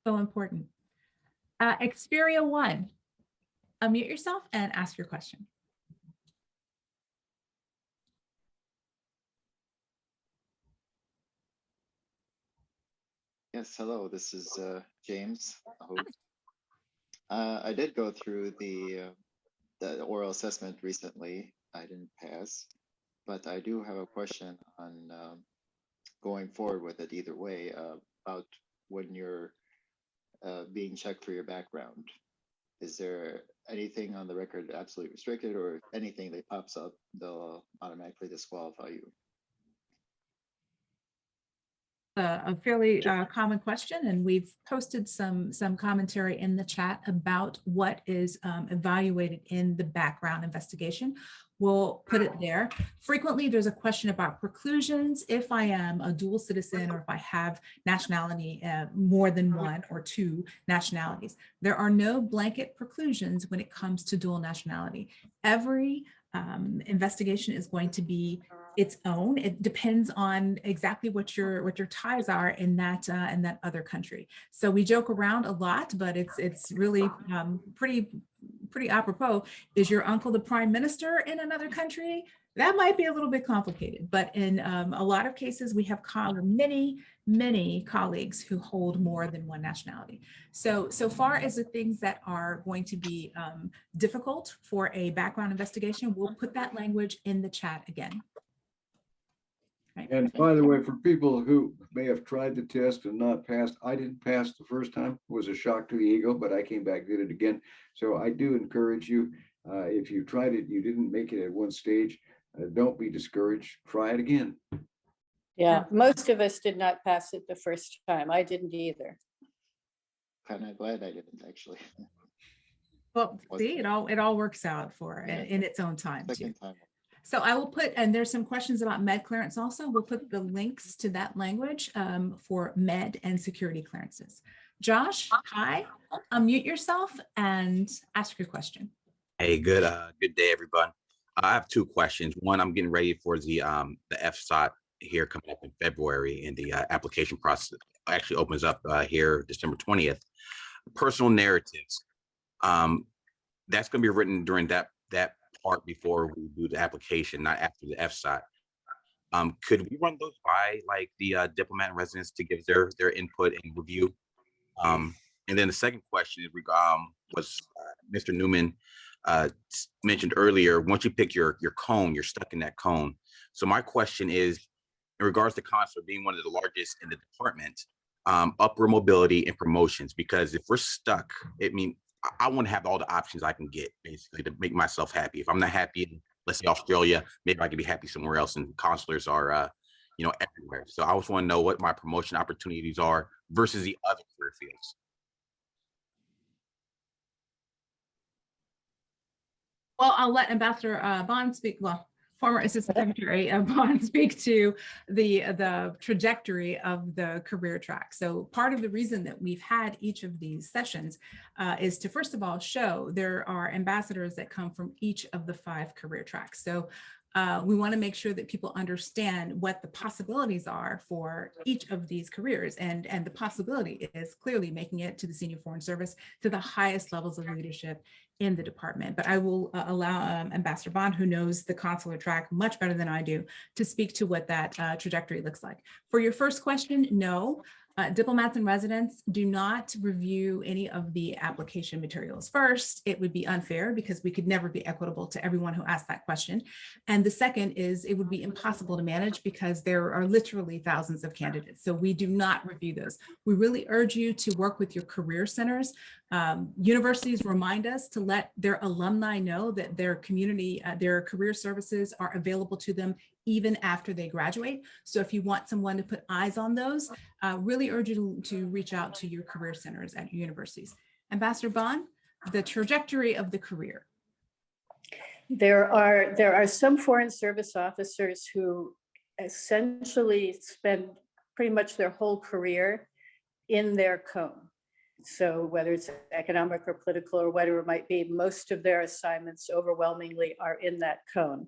So important. Xperia 1, unmute yourself and ask your question. Yes, hello, this is James. I did go through the oral assessment recently. I didn't pass, but I do have a question on going forward with it either way about when you're being checked for your background. Is there anything on the record absolutely restricted, or if anything that pops up, they'll automatically disqualify you? A fairly common question, and we've posted some commentary in the chat about what is evaluated in the background investigation. We'll put it there. Frequently, there's a question about preclusions. If I am a dual citizen, or if I have nationality, more than 1 or 2 nationalities, there are no blanket preclusions when it comes to dual nationality. Every investigation is going to be its own. It depends on exactly what your ties are in that other country. So we joke around a lot, but it's really pretty apropos. Is your uncle the prime minister in another country? That might be a little bit complicated, but in a lot of cases, we have many colleagues who hold more than 1 nationality. So far as the things that are going to be difficult for a background investigation, we'll put that language in the chat again. Right. And by the way, for people who may have tried the test and not passed, I didn't pass the first time. It was a shock to the ego, but I came back, did it again. So I do encourage you, if you tried it, you didn't make it at one stage, don't be discouraged, try it again. Yeah, most of us did not pass it the first time. I didn't either. Kind of glad I didn't, actually. Well, see, it all works out for in its own time too. So I will put, and there's some questions about med clearance also. We'll put the links to that language for med and security clearances. Josh, hi, unmute yourself and ask your question. Hey, good day, everyone. I have two questions. One, I'm getting ready for the FSOT here coming up in February, and the application process actually opens up here December 20th. Personal narratives. That's going to be written during that part before we do the application, not after the FSOT. Could we run those by like the diplomat in residence to give their input and review? And then the second question is was Mr. Newman mentioned earlier, once you pick your cone, you're stuck in that cone. So my question is, in regards to Consular being one of the largest in the department, upward mobility and promotions, because if we're stuck, it means I want to have all the options I can get basically to make myself happy. If I'm not happy in, let's say, Australia, maybe I can be happy somewhere else, and consulars are everywhere. So I just want to know what my promotion opportunities are versus the other career fields. Well, I'll let Ambassador Bond speak. Well, former Assistant Secretary Bond speak to the trajectory of the career track. So part of the reason that we've had each of these sessions is to, first of all, show there are ambassadors that come from each of the 5 career tracks. So we want to make sure that people understand what the possibilities are for each of these careers. And the possibility is clearly making it to the senior foreign service, to the highest levels of leadership in the department. But I will allow Ambassador Bond, who knows the consular track much better than I do, to speak to what that trajectory looks like. For your first question, no. Diplomats in residence do not review any of the application materials first. It would be unfair because we could never be equitable to everyone who asked that question. And the second is it would be impossible to manage because there are literally thousands of candidates. So we do not review those. We really urge you to work with your career centers. Universities remind us to let their alumni know that their community, their career services are available to them even after they graduate. So if you want someone to put eyes on those, really urge you to reach out to your career centers at your universities. Ambassador Bond, the trajectory of the career. There are some foreign service officers who essentially spend pretty much their whole career in their cone. So whether it's economic or political or whatever it might be, most of their assignments overwhelmingly are in that cone.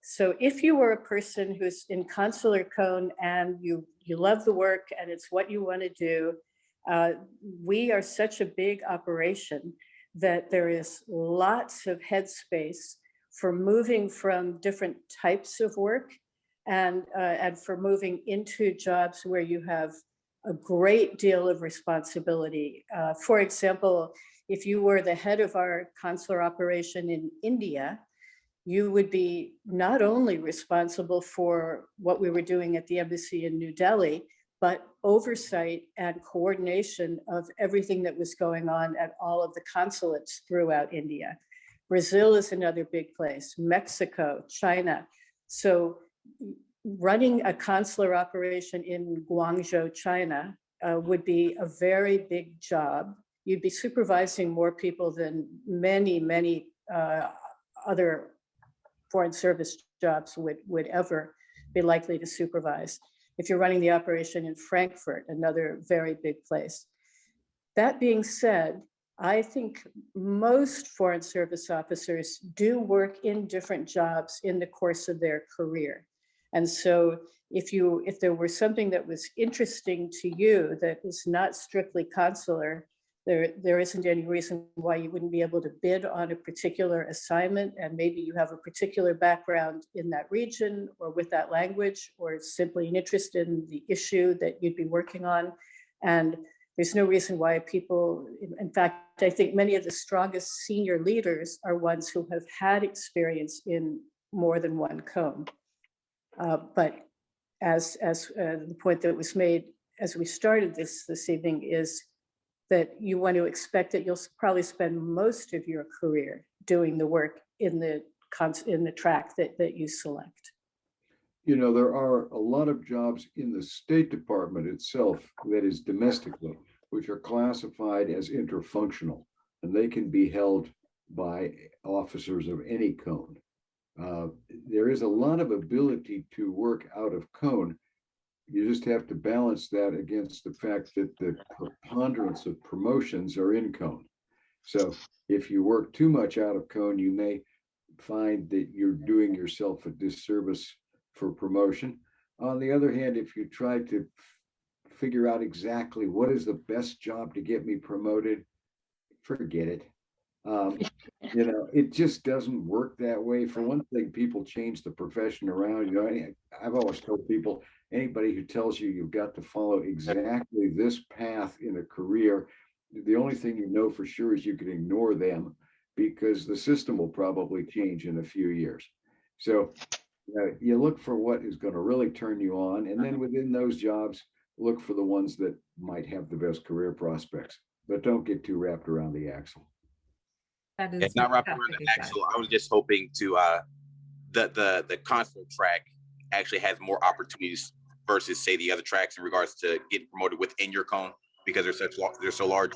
So if you were a person who's in consular cone and you love the work and it's what you want to do, we are such a big operation that there is lots of headspace for moving from different types of work and for moving into jobs where you have a great deal of responsibility. For example, if you were the head of our consular operation in India, you would be not only responsible for what we were doing at the embassy in New Delhi, but oversight and coordination of everything that was going on at all of the consulates throughout India. Brazil is another big place, Mexico, China. So running a consular operation in Guangzhou, China would be a very big job. You'd be supervising more people than many other foreign service jobs would ever be likely to supervise. If you're running the operation in Frankfurt, another very big place. That being said, I think most foreign service officers do work in different jobs in the course of their career. And so if there were something that was interesting to you that is not strictly consular, there isn't any reason why you wouldn't be able to bid on a particular assignment, and maybe you have a particular background in that region or with that language, or simply an interest in the issue that you'd be working on. And there's no reason why people, in fact, I think many of the strongest senior leaders are ones who have had experience in more than one cone. But as the point that was made as we started this evening is that you want to expect that you'll probably spend most of your career doing the work in the track that you select. You know, there are a lot of jobs in the State Department itself, that is domestically, which are classified as interfunctional, and they can be held by officers of any cone. There is a lot of ability to work out of cone. You just have to balance that against the fact that the preponderance of promotions are in cone. So if you work too much out of cone, you may find that you're doing yourself a disservice for promotion. On the other hand, if you try to figure out exactly what is the best job to get me promoted, forget it. It just doesn't work that way. For one thing, people change the profession around. I've always told people, anybody who tells you you've got to follow exactly this path in a career, the only thing you know for sure is you can ignore them, because the system will probably change in a few years. So you look for what is going to really turn you on, and then within those jobs, look for the ones that might have the best career prospects, but don't get too wrapped around the axle. That It's is not wrapped around fantastic the advice. axle. I was just hoping to the consular track actually has more opportunities versus say the other tracks in regards to getting promoted within your cone, because they're so large.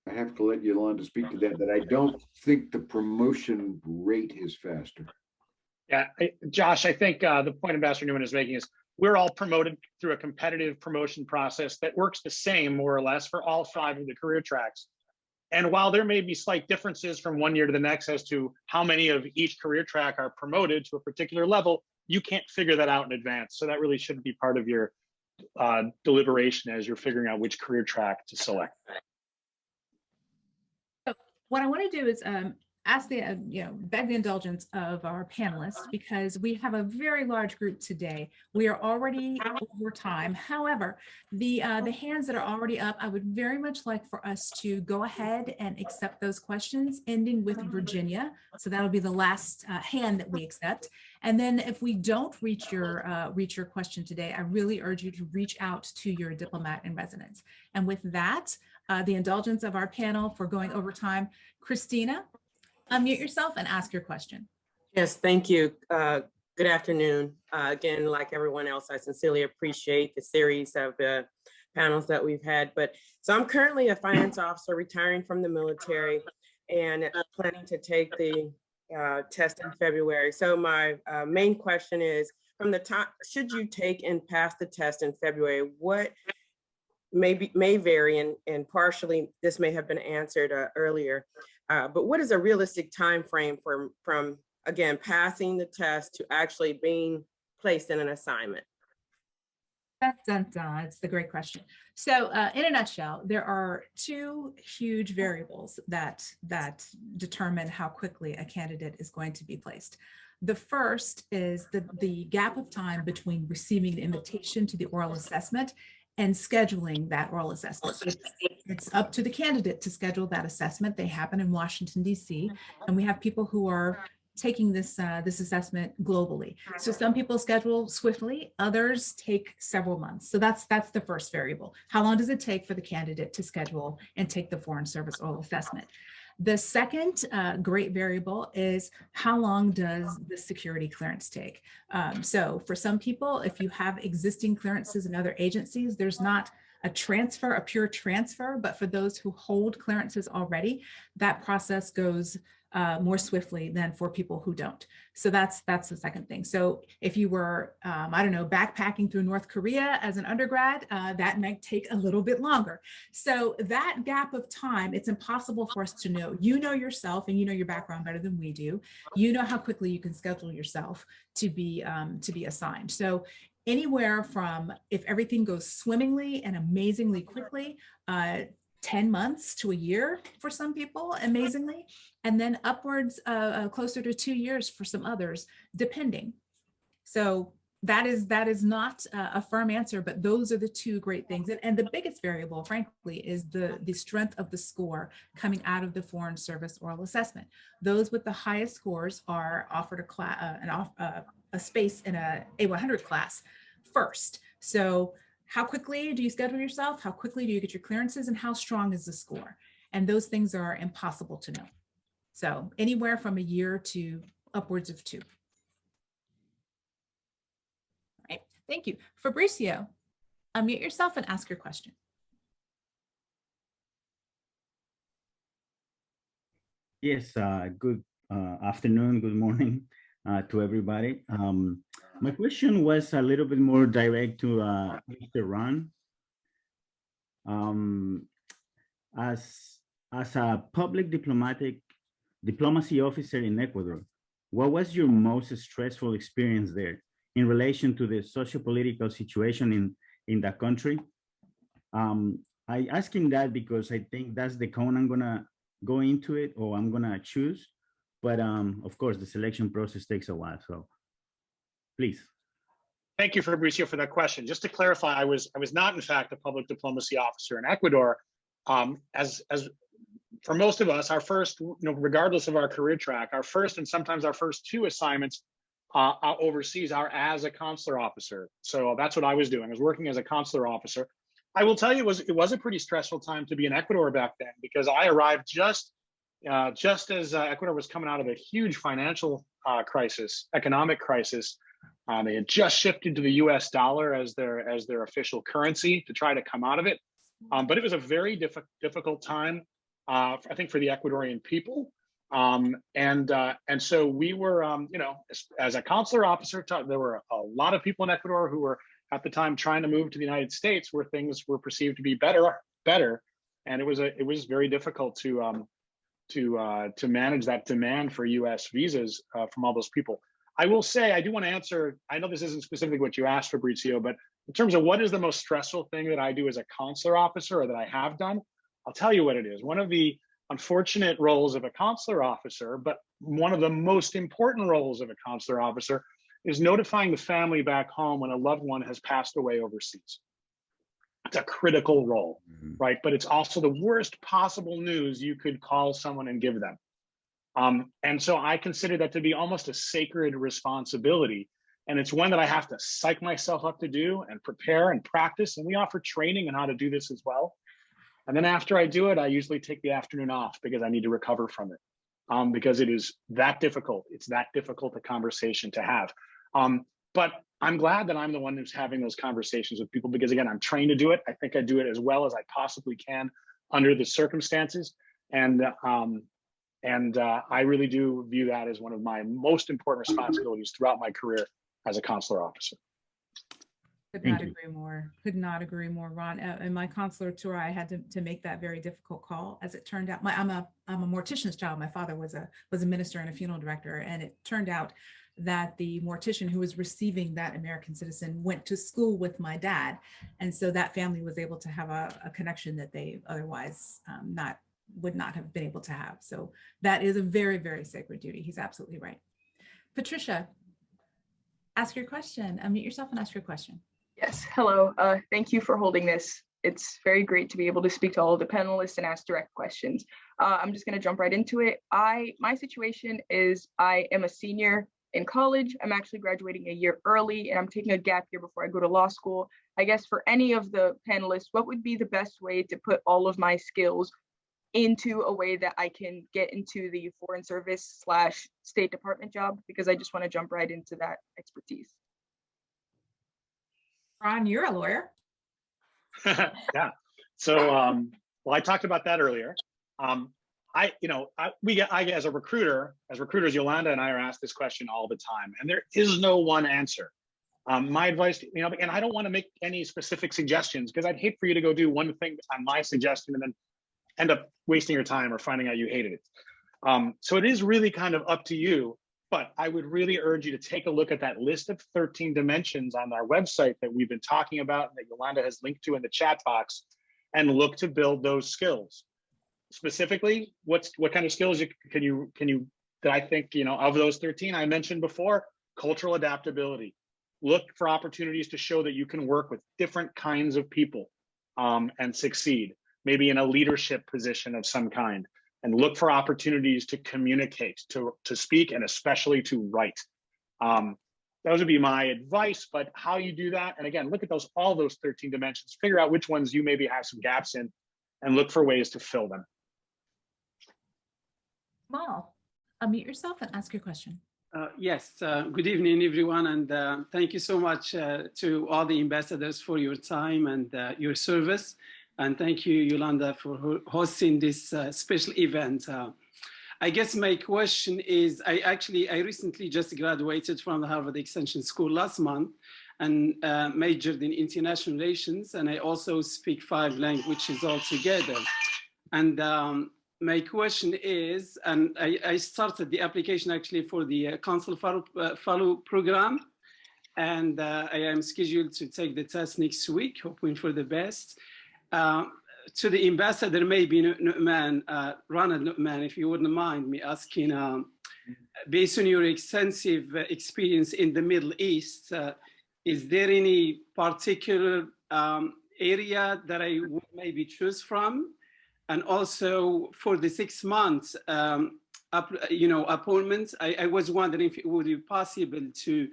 I have to let Yolanda speak to that I don't think the promotion rate is faster. Yeah, Josh, I think the point Ambassador Newman is making is we're all promoted through a competitive promotion process that works the same, more or less, for all 5 of the career tracks. And while there may be slight differences from one year to the next as to how many of each career track are promoted to a particular level, you can't figure that out in advance. So that really shouldn't be part of your deliberation as you're figuring out which career track to select. So what I want to do is ask the, beg the indulgence of our panelists, because we have a very large group today. We are already over time. However, the hands that are already up, I would very much like for us to go ahead and accept those questions, ending with Virginia. So that'll be the last hand that we accept. And then if we don't reach your question today, I really urge you to reach out to your diplomat in residence. And with that, the indulgence of our panel for going over time, Christina, unmute yourself and ask your question. Yes, thank you. Good afternoon. Again, like everyone else, I sincerely appreciate the series of panels that we've had. So I'm currently a finance officer retiring from the military and planning to take the test in February. So my main question is, from the time, should you take and pass the test in February, what may vary, and partially this may have been answered earlier, but what is a realistic time frame from again passing the test to actually being placed in an assignment? It's the great question. So in a nutshell, there are 2 huge variables that determine how quickly a candidate is going to be placed. The first is the gap of time between receiving the invitation to the oral assessment and scheduling that oral assessment. So it's up to the candidate to schedule that assessment. They happen in Washington, D.C., and we have people who are taking this assessment globally. So some people schedule swiftly, others take several months. So that's the first variable. How long does it take for the candidate to schedule and take the Foreign Service oral assessment? The second great variable is how long does the security clearance take? So for some people, if you have existing clearances in other agencies, there's not a pure transfer, but for those who hold clearances already, that process goes more swiftly than for people who don't. So that's the second thing. So if you were, backpacking through North Korea as an undergrad, that might take a little bit longer. So that gap of time, it's impossible for us to know. You know yourself and you know your background better than we do. You know how quickly you can schedule yourself to be assigned. So anywhere from, if everything goes swimmingly and amazingly quickly, 10 months to a year for some people, amazingly, and then upwards closer to 2 years for some others, depending. So that is not a firm answer, but those are the 2 great things. And the biggest variable, frankly, is the strength of the score coming out of the Foreign Service oral assessment. Those with the highest scores are offered a space in a A100 class first. So how quickly do you schedule yourself? How quickly do you get your clearances? And how strong is the score? And those things are impossible to know. So anywhere from a year to upwards of 2. All right, thank you. Fabricio, unmute yourself and ask your question. Yes, good afternoon, good morning to everybody. My question was a little bit more direct to Mr. Ron. As a public diplomatic diplomacy officer in Ecuador. What was your most stressful experience there in relation to the socio-political situation in that country? I asking that because I think that's the cone I'm gonna go into it, or I'm gonna choose. But of course, the selection process takes a while. So please. Thank you, Fabricio, for that question. Just to clarify, I was not, in fact, a public diplomacy officer in Ecuador. As for most of us, our first, regardless of our career track, our first and sometimes our first two assignments overseas are as a consular officer. So that's what I was doing. I was working as a consular officer. I will tell you, it was a pretty stressful time to be in Ecuador back then, because I arrived just as Ecuador was coming out of a huge financial crisis, economic crisis. They had just shifted to the U.S. dollar as their official currency to try to come out of it. But it was a very difficult time, I think, for the Ecuadorian people. And so we were, as a consular officer, there were a lot of people in Ecuador who were at the time trying to move to the United States, where things were perceived to be better, and it was very difficult to manage that demand for U.S. visas from all those people. I will say, I do want to answer, I know this isn't specifically what you asked, Fabrizio, but in terms of what is the most stressful thing that I do as a consular officer, or that I have done, I'll tell you what it is. One of the unfortunate roles of a consular officer, but one of the most important roles of a consular officer, is notifying the family back home when a loved one has passed away overseas. It's a critical role, right? But it's also the worst possible news you could call someone and give them. And so I consider that to be almost a sacred responsibility. And it's one that I have to psych myself up to do and prepare and practice. And we offer training on how to do this as well. And then after I do it, I usually take the afternoon off because I need to recover from it. Because it is that difficult. It's that difficult a conversation to have. But I'm glad that I'm the one who's having those conversations with people, because again, I'm trained to do it. I think I do it as well as I possibly can under the circumstances. And I really do view that as one of my most important responsibilities throughout my career as a consular officer. Could not agree more. Could not agree more, Ron. In my consular tour, I had to make that very difficult call. As it turned out, I'm a mortician's child. My father was a minister and a funeral director, and it turned out that the mortician who was receiving that American citizen went to school with my dad, and so that family was able to have a connection that they otherwise would not have been able to have. So that is a very, very sacred duty. He's absolutely right. Patricia, ask your question. Unmute yourself and ask your question. Yes, hello. Thank you for holding this. It's very great to be able to speak to all of the panelists and ask direct questions. I'm just going to jump right into it. My situation is I am a senior in college. I'm actually graduating a year early, and I'm taking a gap year before I go to law school. I guess for any of the panelists, what would be the best way to put all of my skills into a way that I can get into the Foreign Service / State Department job? Because I just want to jump right into that expertise. Ron, you're a lawyer. Yeah. So, well, I talked about that earlier. I as recruiters, Yolanda and I are asked this question all the time, and there is no one answer. My advice, and I don't want to make any specific suggestions, because I'd hate for you to go do one thing on my suggestion and then end up wasting your time or finding out you hated it. So it is really kind of up to you. But I would really urge you to take a look at that list of 13 dimensions on our website that we've been talking about, and that Yolanda has linked to in the chat box, and look to build those skills. Specifically, what kind of skills can you that I think, of those 13 I mentioned before? Cultural adaptability. Look for opportunities to show that you can work with different kinds of people and succeed, maybe in a leadership position of some kind. And look for opportunities to communicate, to speak, and especially to write. Those would be my advice, but how you do that, and again, look at all those 13 dimensions, figure out which ones you maybe have some gaps in, and look for ways to fill them. Mal, unmute yourself and ask your question. Yes, good evening, everyone, and thank you so much to all the ambassadors for your time and your service. And thank you, Yolanda, for hosting this special event. I guess my question is, I recently just graduated from the Harvard Extension School last month and majored in international relations. And I also speak 5 languages altogether. And my question is, and I started the application actually for the Consul Fellow program, and I am scheduled to take the test next week, hoping for the best. To the ambassador, maybe Nu'man, Ronald Nu'man, if you wouldn't mind me asking, based on your extensive experience in the Middle East, is there any particular area that I would maybe choose from? And also for the 6 months, appointment, I was wondering if it would be possible to,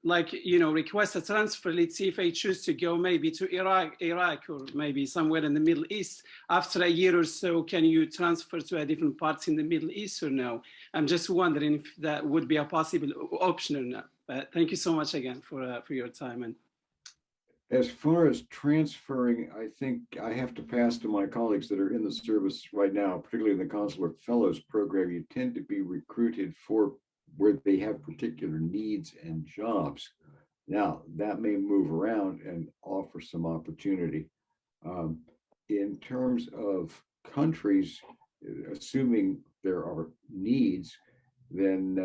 request a transfer. Let's see if I choose to go maybe to Iraq, or maybe somewhere in the Middle East. After a year or so, can you transfer to a different parts in the Middle East or no? I'm just wondering if that would be a possible option or not. But thank you so much again for your time. And as far as transferring, I think I have to pass to my colleagues that are in the service right now, particularly in the Consular Fellows program. You tend to be recruited for where they have particular needs and jobs. Now, that may move around and offer some opportunity. In terms of countries, assuming there are needs, then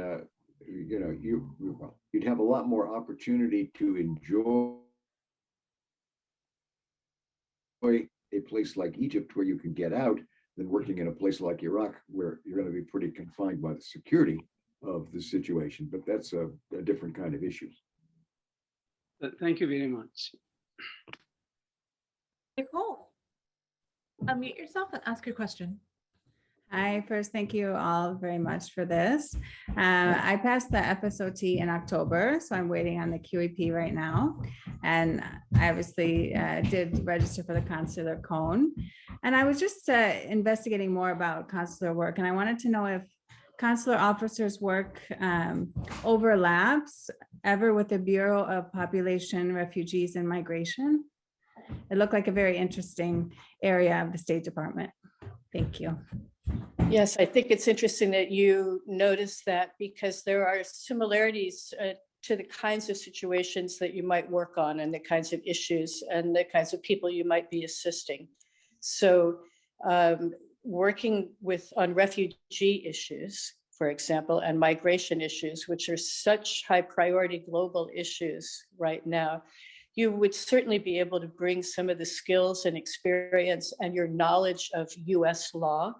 you'd have a lot more opportunity to enjoy a place like Egypt where you can get out than working in a place like Iraq where you're going to be pretty confined by the security of the situation. But that's a different kind of issue. thank you very much. Nicole, unmute yourself and ask your question. Hi, first, thank you all very much for this. I passed the FSOT in October, so I'm waiting on the QEP right now. And I obviously did register for the consular cone. And I was just investigating more about consular work. And I wanted to know if consular officers' work overlaps ever with the Bureau of Population, Refugees, and Migration. It looked like a very interesting area of the State Department. Thank you. Yes, I think it's interesting that you notice that, because there are similarities to the kinds of situations that you might work on and the kinds of issues and the kinds of people you might be assisting. So working on refugee issues, for example, and migration issues, which are such high priority global issues right now, you would certainly be able to bring some of the skills and experience and your knowledge of US law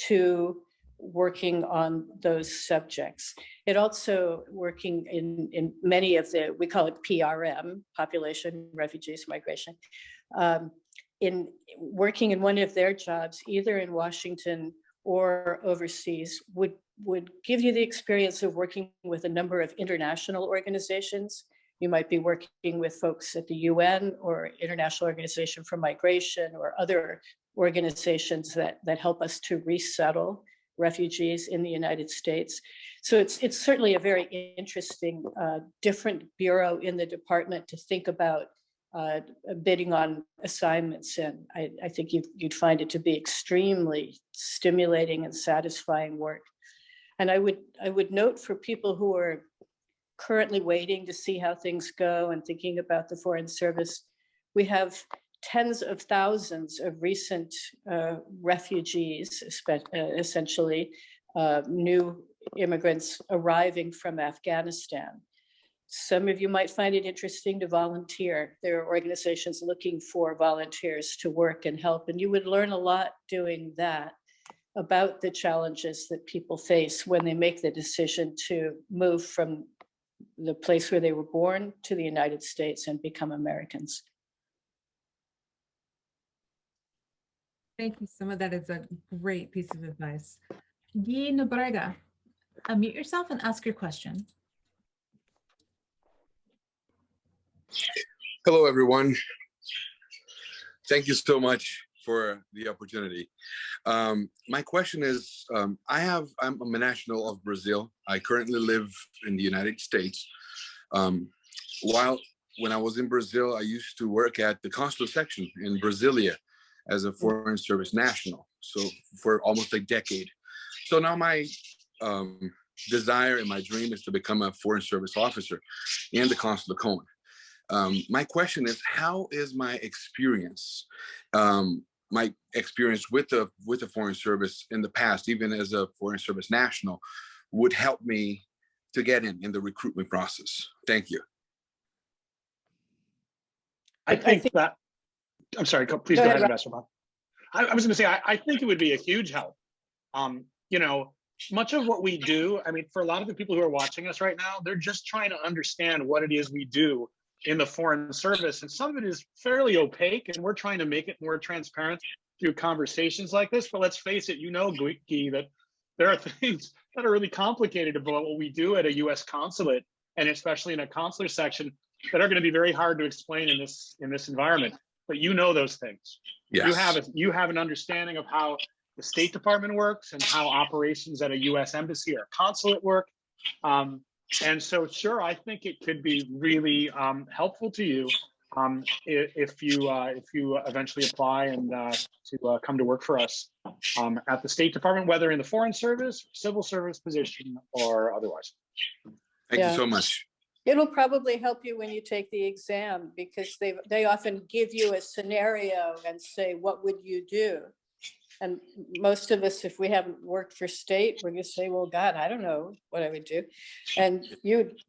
to working on those subjects. It also working in many of the, we call it PRM, Population, Refugees, Migration, in working in one of their jobs, either in Washington or overseas, would give you the experience of working with a number of international organizations. You might be working with folks at the UN or International Organization for Migration or other organizations that help us to resettle refugees in the United States. So it's certainly a very interesting, different bureau in the department to think about bidding on assignments in. I think you'd find it to be extremely stimulating and satisfying work. And I would note for people who are currently waiting to see how things go and thinking about the Foreign Service, we have tens of thousands of recent refugees, essentially new immigrants arriving from Afghanistan. Some of you might find it interesting to volunteer. There are organizations looking for volunteers to work and help, and you would learn a lot doing that about the challenges that people face when they make the decision to move from the place where they were born to the United States and become Americans. Thank you. Some of that is a great piece of advice. Guy Nobrega, unmute yourself and ask your question. Hello, everyone. Thank you so much for the opportunity. My question is, I'm a national of Brazil. I currently live in the United States. When I was in Brazil, I used to work at the consular section in Brasilia as a Foreign Service national, so for almost a decade. So now my desire and my dream is to become a Foreign Service officer in the consular cone. My question is, how is my experience my experience with the Foreign Service in the past, even as a Foreign Service national, would help me to get in the recruitment process. Thank you. I think that, I'm sorry, please go ahead, Ambassador Bob. I was going to say, I think it would be a huge help. You know, much of what we do, I mean, for a lot of the people who are watching us right now, they're just trying to understand what it is we do in the Foreign Service. And some of it is fairly opaque, and we're trying to make it more transparent through conversations like this. But let's face it, you know, Guy, that there are things that are really complicated about what we do at a U.S. consulate, and especially in a consular section, that are going to be very hard to explain in this environment. But you know those things. Yes. You have an understanding of how the State Department works and how operations at a U.S. embassy or consulate work. And so, sure, I think it could be really helpful to you if you eventually apply and to come to work for us at the State Department, whether in the Foreign Service, civil service position, or otherwise. Thank you so much. It'll probably help you when you take the exam, because they often give you a scenario and say, what would you do? And most of us, if we haven't worked for state, we're going to say, well, God, I don't know what I would do. And you'd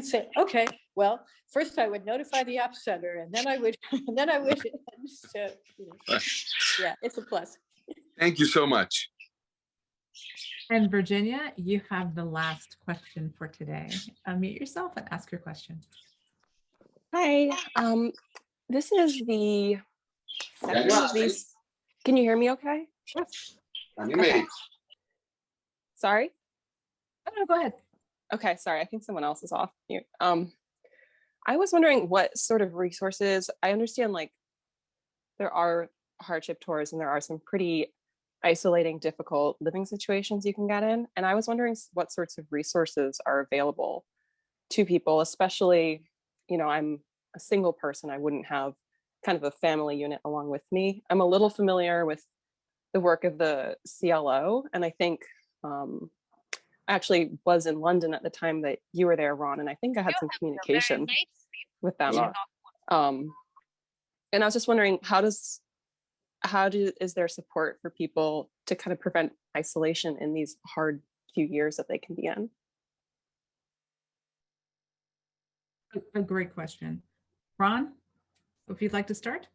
say, okay, well, first I would notify the op center, and then I would, so, yeah, it's a plus. Thank you so much. And Virginia, you have the last question for today. Unmute yourself and ask your question. Hi, this is the second of these. Can you hear me okay? Yes. Okay. Sorry? No, go ahead. Okay, sorry. I think someone else is off mute. I was wondering what sort of resources, I understand like there are hardship tours and there are some pretty isolating, difficult living situations you can get in. And I was wondering what sorts of resources are available to people, especially, you know, I'm a single person. I wouldn't have kind of a family unit along with me. I'm a little familiar with the work of the CLO. And I think I actually was in London at the time that you were there, Ron. And I think I had some communication with them. And I was just wondering, is there support for people to kind of prevent isolation in these hard few years that they can be in? A great question. Ron, if you'd like to start.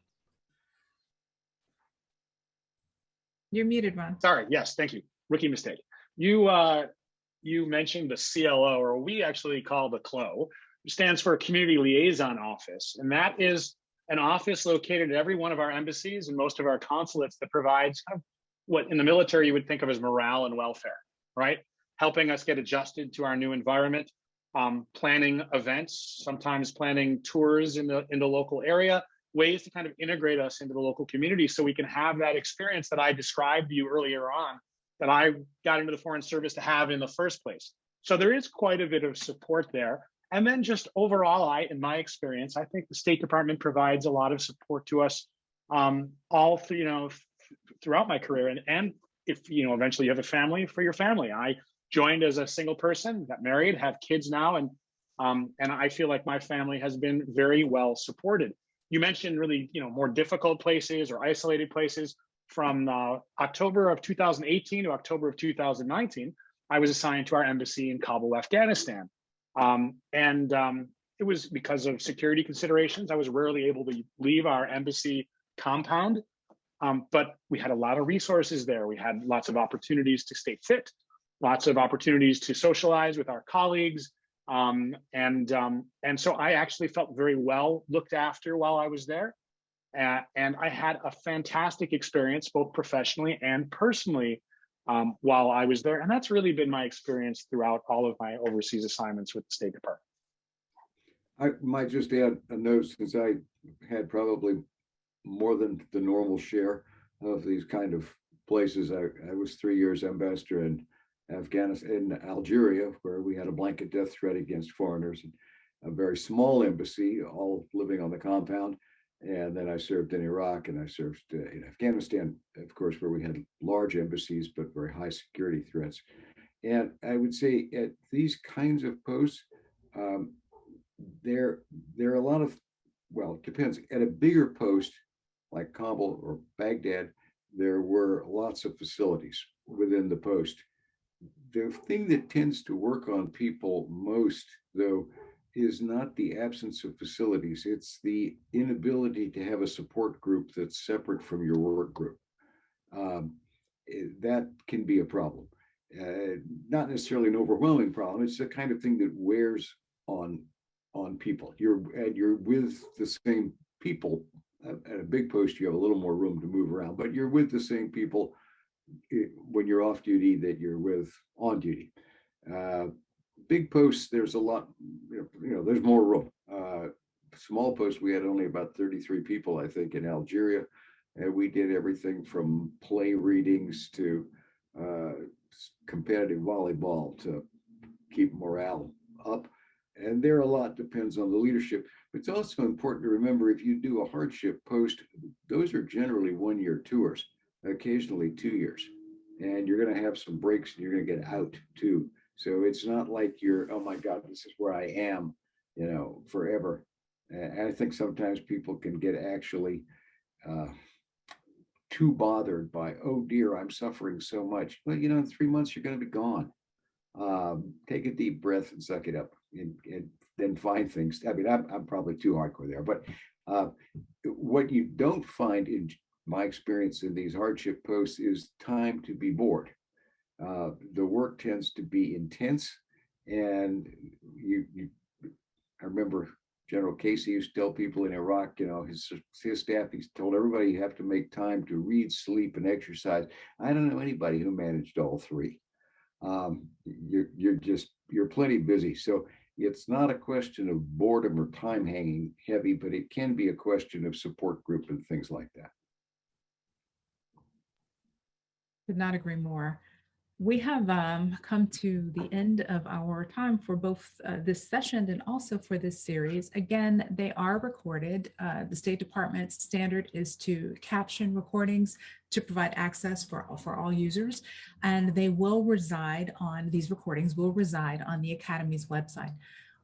You're muted, Ron. Sorry, yes, thank you. Rookie mistake. You mentioned the CLO, or we actually call the CLO, which stands for Community Liaison Office. And that is an office located at every one of our embassies and most of our consulates that provides kind of what in the military you would think of as morale and welfare, right? Helping us get adjusted to our new environment, planning events, sometimes planning tours in the local area, ways to kind of integrate us into the local community so we can have that experience that I described to you earlier on, that I got into the Foreign Service to have in the first place. So there is quite a bit of support there. And then just overall, in my experience, I think the State Department provides a lot of support to us all through, you know, throughout my career. And if, you know, eventually you have a family, for your family. I joined as a single person, got married, have kids now, and I feel like my family has been very well supported. You mentioned really, you know, more difficult places or isolated places. From October of 2018 to October of 2019, I was assigned to our embassy in Kabul, Afghanistan. It was because of security considerations. I was rarely able to leave our embassy compound, but we had a lot of resources there. We had lots of opportunities to stay fit, lots of opportunities to socialize with our colleagues. And so I actually felt very well looked after while I was there. And I had a fantastic experience, both professionally and personally, while I was there. And that's really been my experience throughout all of my overseas assignments with the State Department. I might just add a note, since I had probably more than the normal share of these kind of places. I was 3 years ambassador in Afghanistan, in Algeria, where we had a blanket death threat against foreigners, and a very small embassy, all living on the compound. And then I served in Iraq, and I served in Afghanistan, of course, where we had large embassies, but very high security threats. And I would say at these kinds of posts, there are a lot of, well, it depends. At a bigger post, like Kabul or Baghdad, there were lots of facilities within the post. The thing that tends to work on people most, though, is not the absence of facilities. It's the inability to have a support group that's separate from your work group. That can be a problem. Not necessarily an overwhelming problem. It's the kind of thing that wears on people. You're with the same people. At a big post, you have a little more room to move around, but you're with the same people when you're off duty that you're with on duty. Big posts, there's a lot, there's more room. Small posts, we had only about 33 people, I think, in Algeria. And we did everything from play readings to competitive volleyball to keep morale up. And there a lot depends on the leadership. It's also important to remember if you do a hardship post, those are generally 1-year tours, occasionally 2 years. And you're going to have some breaks and you're going to get out too. So it's not like you're, oh my God, this is where I am, forever. And I think sometimes people can get actually too bothered by, oh dear, I'm suffering so much. Well, in 3 months, you're going to be gone. Take a deep breath and suck it up and then find things. I mean, I'm probably too hardcore there, but what you don't find in my experience in these hardship posts is time to be bored. The work tends to be intense, and I remember General Casey used to tell people in Iraq, his staff, he's told everybody you have to make time to read, sleep, and exercise. I don't know anybody who managed all three. You're plenty busy. So it's not a question of boredom or time hanging heavy, but it can be a question of support group and things like that. Could not agree more. We have come to the end of our time for both this session and also for this series. Again, they are recorded. The State Department's standard is to caption recordings to provide access for all users, and they will reside on, these recordings will reside on the Academy's website.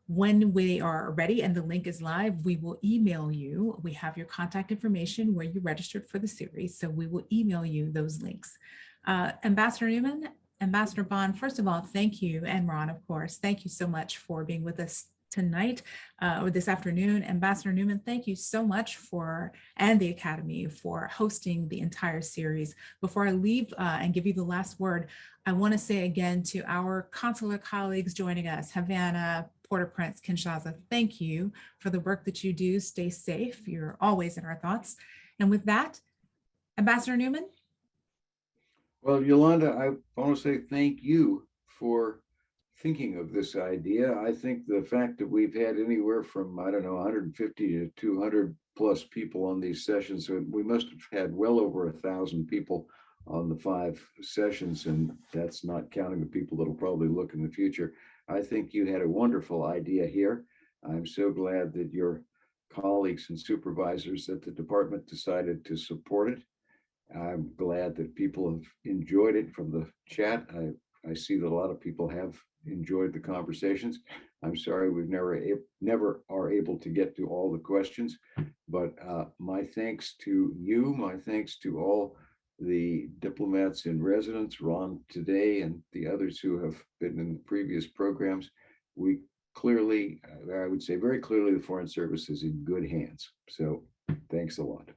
When we are ready and the link is live, we will email you. We have your contact information where you registered for the series, so we will email you those links. Ambassador Newman, Ambassador Bond, first of all, thank you, and Ron, of course, thank you so much for being with us tonight or this afternoon. Ambassador Newman, thank you so much and the Academy for hosting the entire series. Before I leave and give you the last word, I want to say again to our consular colleagues joining us, Havana, Port-au-Prince, Kinshasa, thank you for the work that you do. Stay safe. You're always in our thoughts. And with that, Ambassador Newman. Well, Yolanda, I want to say thank you for thinking of this idea. I think the fact that we've had anywhere from, 150 to 200 plus people on these sessions, so we must have had well over 1,000 people on the 5 sessions, and that's not counting the people that'll probably look in the future. I think you had a wonderful idea here. I'm so glad that your colleagues and supervisors at the department decided to support it. I'm glad that people have enjoyed it from the chat. I see that a lot of people have enjoyed the conversations. I'm sorry we've never are able to get to all the questions, but my thanks to you, my thanks to all the diplomats in residence, Ron today, and the others who have been in the previous programs. We clearly, I would say very clearly, the Foreign Service is in good hands. So thanks a lot.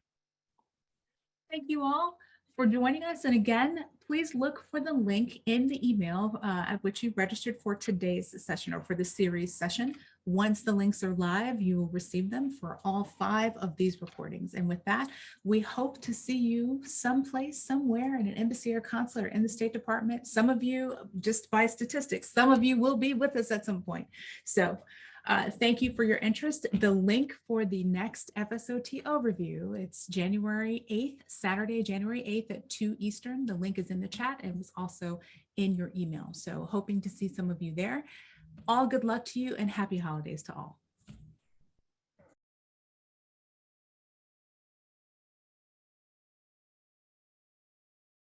Thank you all for joining us. And again, please look for the link in the email at which you registered for today's session or for the series session. Once the links are live, you will receive them for all 5 of these recordings. And with that, we hope to see you someplace, somewhere in an embassy or consulate or in the State Department. Some of you, just by statistics, some of you will be with us at some point. So thank you for your interest. The link for the next FSOT overview, it's January 8th, Saturday, January 8th at 2 Eastern. The link is in the chat and was also in your email. So hoping to see some of you there. All good luck to you and happy holidays to all.